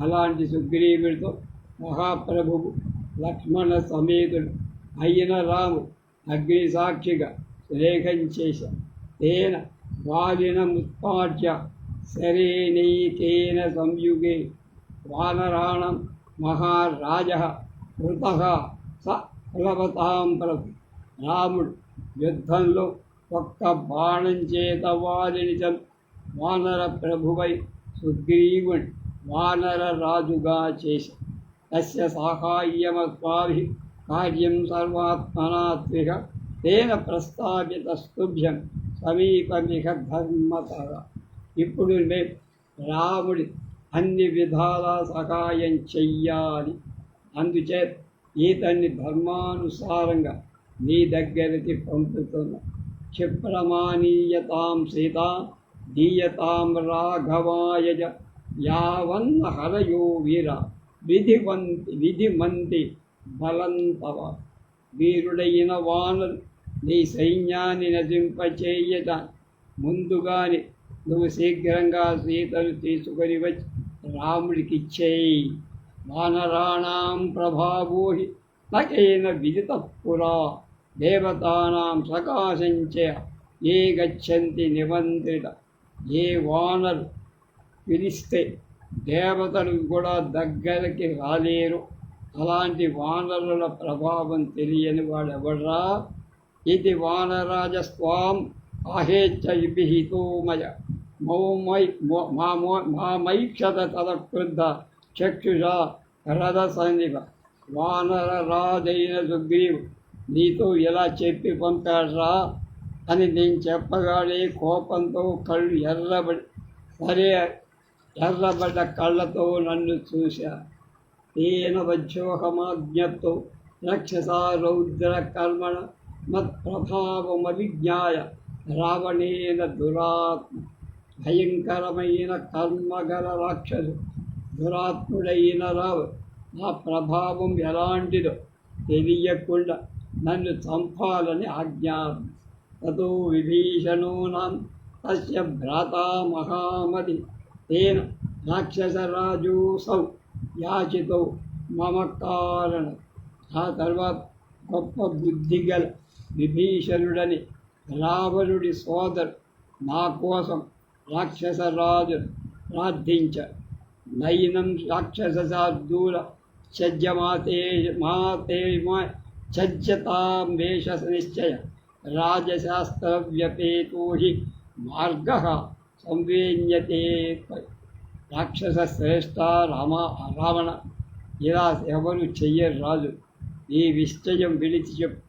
అలాంటి సుగ్రీవుడితో మహాప్రభువు లక్ష్మణ సమేతుడు అయిన రాము అగ్నిసాక్షిగా సురేఖం చేశారు. తేన వాలినముత్పాట్య శరేణైకేన సంయుగే వానరాణం మహారాజ కృతః స ప్లవతాం ప్రతి. రాముడు యుద్ధంలో ఒక్క బాణం చేత వాలిని వానర ప్రభువై సుగ్రీవుని వానర రాజుగా చేశారు. తస్య సాహాయ్యమస్మాభిః కార్యం సర్వాత్మనాత్విక తేన ప్రస్తావితస్తుభ్యం సమీపమిహ ధర్మతర. ఇప్పుడు మేము రాముడి అన్ని విధాల సహాయం చెయ్యాలి. అందుచేత ఈతన్ని ధర్మానుసారంగా నీ దగ్గరికి పంపుతున్నా. క్షిప్రమానీయతాం సీతా దీయతాం రాఘవాయజ యావన్న హరయో వీర విధిమంతి బలంతవ. వీరుడైన వానరు నీ సైన్యాన్ని నశింపచేయట ముందుగానే నువ్వు శీఘ్రంగా సీతను తీసుకొని వచ్చి రాముడికిచ్చేయి. వానరాణాం ప్రభావోహి నకేన విదిత పురా దేవతానాం సకాశంచ ఏ గచ్చంతి నిమంత్రిత. ఏ వానరు పిలిస్తే దేవతలు కూడా దగ్గరికి రాలేరు. అలాంటి వానరుల ప్రభావం తెలియని వాడెవడ్రా? ఇది వానరాజస్వాం ఆహేచ్చ విహితో మయ మామైక్షత తదక్రుద్ధ చక్షుషా రథ సన్నిభ. వానర రాజైన సుగ్రీవు నీతో ఇలా చెప్పి పంపాడ్రా అని నేను చెప్పగానే కోపంతో కళ్ళు ఎర్రబడ్డ కళ్ళతో నన్ను చూశా. తేన వజ్రోహమాజ్ఞప్తో రక్షసా రౌద్ర కర్మణ మత్ప్రభావమవిజ్ఞాయ రావణేన దురాత్మ. భయంకరమైన కర్మగల రాక్షసు దురాత్ముడైన రావు నా ప్రభావం ఎలాంటిదో తెలియకుండా నన్ను చంపాలని ఆజ్ఞాపం. తతో విభీషణోనాం తస్య భ్రాతా మహామతి తేన రాక్షసరాజోసౌ యాచితో మమ కారణ. ఆ తర్వాత గొప్ప బుద్ధిగల విభీషణుడని రావణుడి సోదరు నా కోసం రాక్షసరాజు ప్రార్థించారు. నయనం రాక్షసశార్దూల ఛజ్జతాం వేష నిశ్చయ రాజశాస్త్రవ్యపేతో హి మార్గ సంవేన్యతే. రాక్షస శ్రేష్ఠ రావణ, ఇలా ఎవరు చెయ్యరు రాజు. ఈ నిశ్చయం విడిచి చెప్పు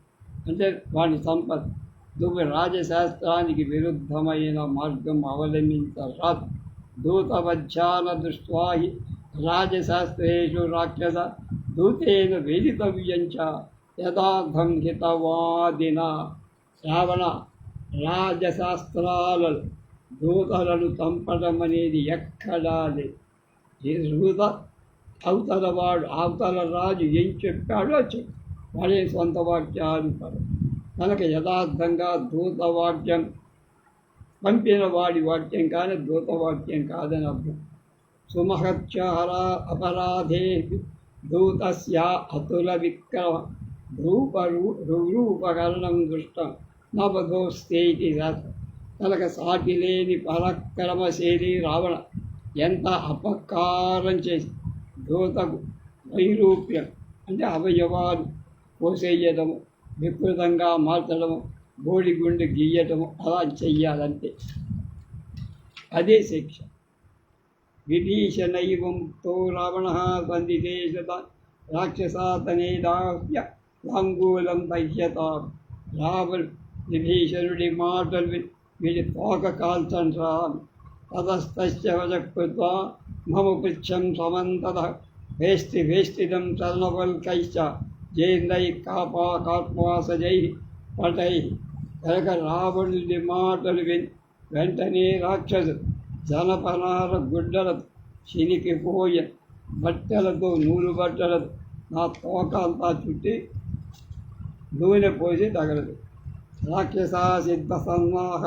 అంటే వాడి సంపద. నువ్వు రాజశాస్త్రానికి విరుద్ధమైన మార్గం అవలంబించరాదు. దూతవధ్యాన దృష్ట్వా హి రాజశాస్త్రేషు రాక్షస దూతేన వేదితవ్యంచ యథార్థం హితవాదిన. శ్రావణ, రాజశాస్త్రాలలో దూతలను చంపడం అనేది ఎక్కడా లేదు. ఈ దూత అవతల రాజు ఏం చెప్పాడో చెప్పు, వాడే సొంత వాక్యాలు పడు. కనుక యథార్థంగా దూతవాక్యం పంపిన వాడి వాక్యం కానీ దూతవాక్యం కాదని అర్థం. సుమహత్య అపరాధే దూతస్య అతుల విక్రమ రూపకరణం దృష్టం నవదోస్తేటి తనకు సాటి లేని పరాక్రమశైలి రావణ ఎంత అపకారం చేసి దూతకు వైరూప్యం అంటే అవయవాలు కోసేయటము, వికృతంగా మార్చడము, బోడిగుండు గీయటము అలా చెయ్యాలంటే అదే శిక్ష. విభీషణైవంతో రావణ బందిదేశత రాక్షసాతనేదాస్య లాంగూలం దహ్యత. రావణ్ విభీషణుడి మాటలు వీడి తోక కాల్చండ్రా. తతస్తస్య వజకృత్వా మమ పృచ్చం సమంతత వేష్టిదం చర్ణవల్కైశ్చ జైందై కార్పాసజై పటై. కనుక రావణుడి మాటలు విని వెంటనే రాక్షసు జనపనార గుడ్డలతో చినికిపోయ బట్టలతో నూలు బట్టలతో నా తోక అంతా చుట్టి నూనె పోసి తగలదు. రాక్షసా సిద్ధ సన్నాహ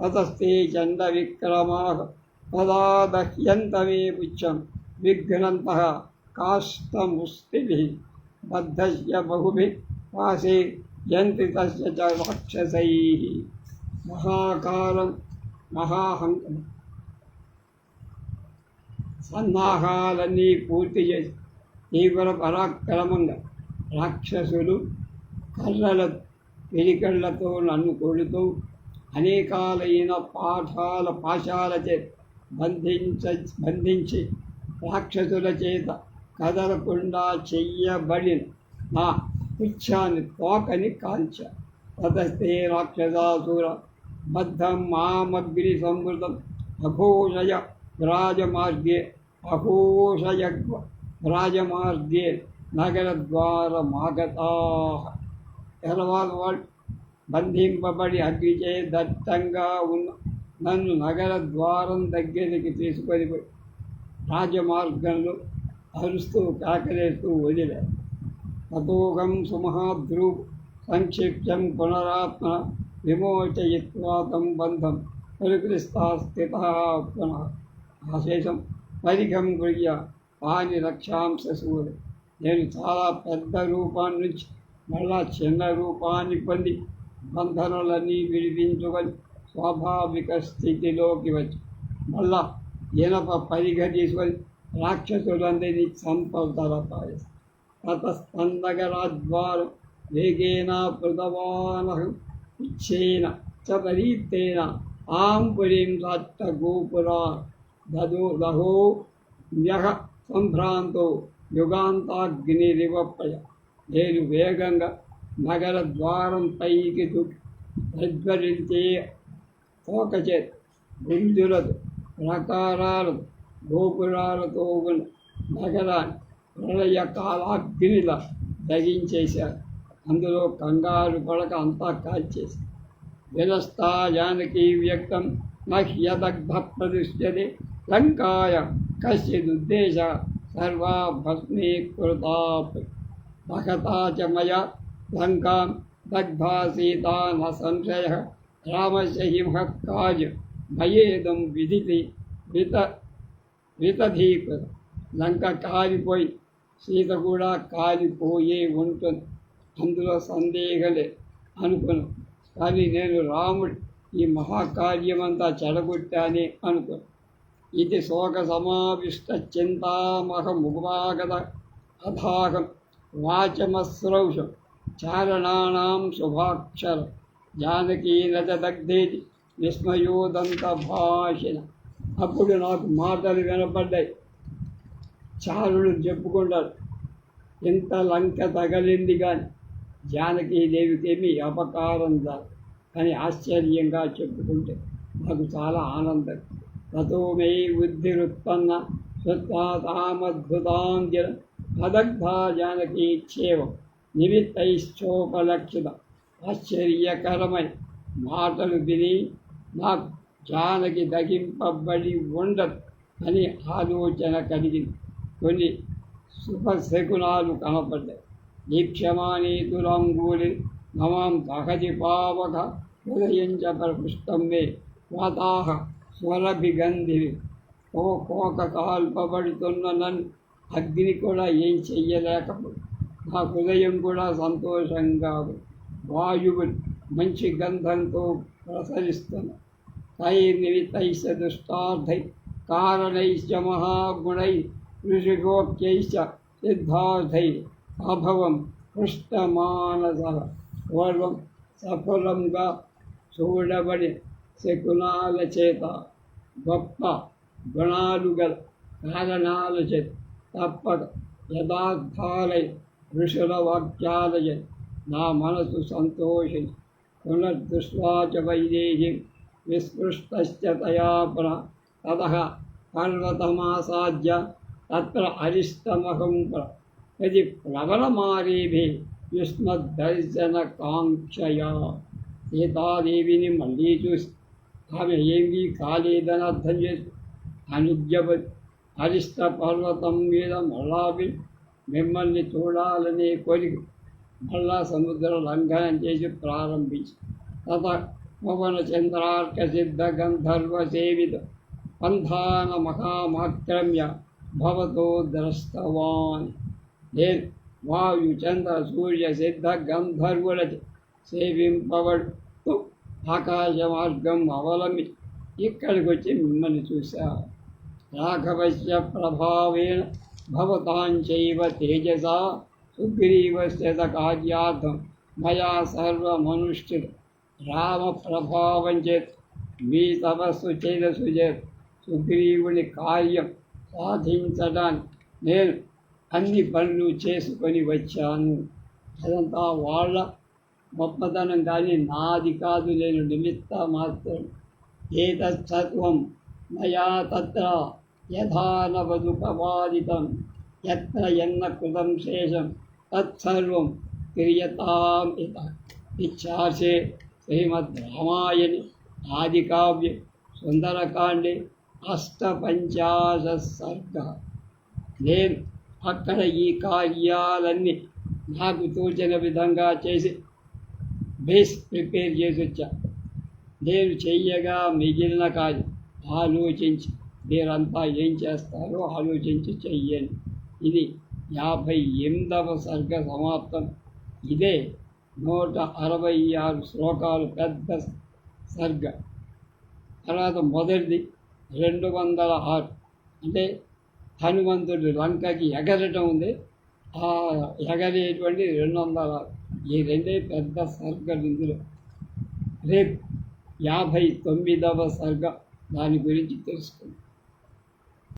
తతస్తే చండ విక్రమాహ తదా దహ్యంతమే పుచ్చం విఘ్నంతః కాష్టముష్టిభిః బద్ధస్య బహుభిః పాశే యంతి తస్య చ రాక్షసైః. మహాకాలం సన్నాహాలన్నీ పూర్తి చేసి తీవ్ర పరాక్రమంగా రాక్షసులు కర్రల పిడికళ్లతో నన్ను కొడుతూ అనేకాలైన పాశాల చేత బంధించి రాక్షసుల చేత కదలకుండా చెయ్యబడిన నా పుచ్ఛాన్ని తోకని కాల్చా. తతస్తే రాక్షసాసుర బద్ధం మామగ్ని సంవృతం అఘోషయ రాజమార్గే నగరద్వారమాగతా. తర్వాత వాళ్ళు బంధింపబడి అగ్నిచే దట్టంగా ఉన్న నన్ను నగర ద్వారం దగ్గరికి తీసుకొని పోయి రాజమార్గంలో అరుస్తూ కాకలేస్తూ వదిలారు. తతోగం సుమహాద్రూ సంక్షిప్తం పునరాత్మ విమోచయిత్వా తం బంధం పరికృష్టా స్థిత పునః. ఆశేషం పరిఘం గృహ్య పాని రక్షాంశ సూర్య. నేను చాలా పెద్ద రూపాన్ని నుంచి మళ్ళా చిన్న రూపాన్ని పొంది బంధనాలన్నీ విడిపించుకొని స్వాభావిక స్థితిలోకి వచ్చి మళ్ళా ఇనప పరిగ తీసుకొని రాక్షసులందరినీ చంపవతలపాయ. తతస్తందగరాద్వారం వేగేన పృతవానహం ఇచ్చేన చ పరీత్తేన ఆంపురీం సట్టగోపురా దహో న్యః సంభ్రాంతో యుగాంతాగ్నిరివపయ. నేను వేగంగా నగర ద్వారం పైకి దూకి ప్రజ్వలించే తోకచే గుంజులతో ప్రకారాలతో గోపురాలతో ఉన్న నగరాన్ని ప్రళయ కాలాగ్నిలా దగించేశారు. అందులో కంగారు పడక అంతా కాల్చేసి వినస్తా జానకీ వ్యక్తం మహ్యదగ్ధ ప్రదృశ్యతే లంకాయ కశ్చిదుద్దేశ సర్వా భస్మీకృతాపి. భగతా చ మయా లంకాం దగ్ధా సీతా న సంశయః రామస్య హి మహత్కార్యం మయేదం వితధీకృత. లంక కాలిపోయి సీత కూడా కాలిపోయే ఉంటుంది, అందులో సందేహలే అనుకున్నాను. కానీ నేను రాముడు ఈ మహాకార్యమంతా చెడగొట్టానే అనుకున్నాను. ఇది శోక సమావిష్ట చింతామహముపాగత అథాహం వాచమస్రౌషం చారణానాం శుభాక్షరం జానకీ నచ దగ్ధేతి విస్మయోదంత భాషిణ. అప్పుడు నాకు మాటలు వినపడ్డాయి. చారులు చెప్పుకుంటారు, ఇంత లంక తగలింది కానీ జానకీదేవికేమీ అపకారం కాదు అని ఆశ్చర్యంగా చెప్పుకుంటే నాకు చాలా ఆనందం. తతో మే బుద్ధిరుత్పన్న తామద్భుతాంగిర అదగ్ధా జానకీక్షేవం నిమిత్తైశ్చోపలక్షిత. ఆశ్చర్యకరమైన మాటలు విని నాకు జానకి దగింపబడి ఉండదు అని ఆలోచన కలిగింది. కొన్ని శుభశకునాలు కనపడ్డాయి. దీక్షమానేతులాంగూలి నమాం దహతి పావక హృదయంచ ప్రపృష్టం మే వాతాహ స్వరభిగంధివి. కోక కాల్పబడుతున్న నన్ను అగ్ని కూడా ఏం చెయ్యలేకపోయి నా హృదయం కూడా సంతోషంగా వాయువు మంచి గంధంతో ప్రసరిస్తున్న తైర్నిమిత్తైశ్చ దుష్టార్థై కారణైశ్చ మహాగుణై ఋషిగోక్యైశ్చ సిద్ధార్థై అభవం కృష్ణమానస పూర్వం సఫలంగా చూడబడి శకునాల చేత గొప్ప గుణాలు గల కారణాల చేత తప్పక యథార్థాలై ఋషుల వాక్యాల చేత నా మనసు సంతోషి పునర్దృష్ట్వాచ వైదేహి విస్పృష్టశ్చ తయా పునః తతః పర్వతమాసాద్య తత్ర అరిష్టమహం యది ప్రబలమారీభిः యుష్మద్దర్శనకాంక్షయా. సీతాదేవిని మళ్ళీ చూసి ఆమె ఏమీ కాలేదని అర్థం చేసి అనుజ్ఞపడి అరిష్ట పర్వతం మీద మళ్ళా మిమ్మల్ని చూడాలనే కోరిక మళ్ళా సముద్ర లంఘనం చేసి ప్రారంభించి తత పవన చంద్రార్క సిద్ధ గంధర్వ సేవిత పంథాన మహామాక్రమ్య భవతో ద్రష్టవాన్. నేను వాయు చంద్ర సూర్య సిద్ధ గంధర్వుల సేవింపబడుతూ ఆకాశ మార్గం అవలంబి ఇక్కడికి వచ్చి మిమ్మల్ని చూశా. రాఘవస్య ప్రభావేణ భవతాంచైవ తేజసా సుగ్రీవస్య కార్యార్థం మయా సర్వమనుష్ఠిత. రామ ప్రభావం చేత మీ తపస్సు చేదసు చేత సుగ్రీవుని కార్యం సాధించడానికి నేను అన్ని పనులు చేసుకొని వచ్చాను. అదంతా వాళ్ళ గొప్పతనం కానీ నాది కాదు, నేను నిమిత్త మాత్రం. ఏతత్సత్వం మయా తత్ర యథానవదుపవాదితం యత్ర ఎన్న కృతం శేషం తత్సర్వం క్రియతాం ఇత. ఇచ్చాసే శ్రీమద్ రామాయణి ఆదికావ్య సుందరకాండే 850 సర్గ. నేను అక్కడ ఈ కార్యాలన్నీ నాకు తోచిన విధంగా చేసి బేస్ ప్రిపేర్ చేసి వచ్చా. నేను చెయ్యగా మిగిలిన కార్యం ఆలోచించి మీరంతా ఏం చేస్తారో ఆలోచించి చెయ్యండి. ఇది 58వ సర్గ సమాప్తం. ఇదే 166 శ్లోకాలు పెద్ద సర్గ. తర్వాత మొదటిది 206 అంటే హనుమంతుడు లంకకి ఎగరటం ఉంది. ఆ ఎగరేటువంటి 206. ఈ రెండే పెద్ద సర్గలు ఇందులో. రేపు 59వ సర్గ దాని గురించి తెలుసుకుందాం.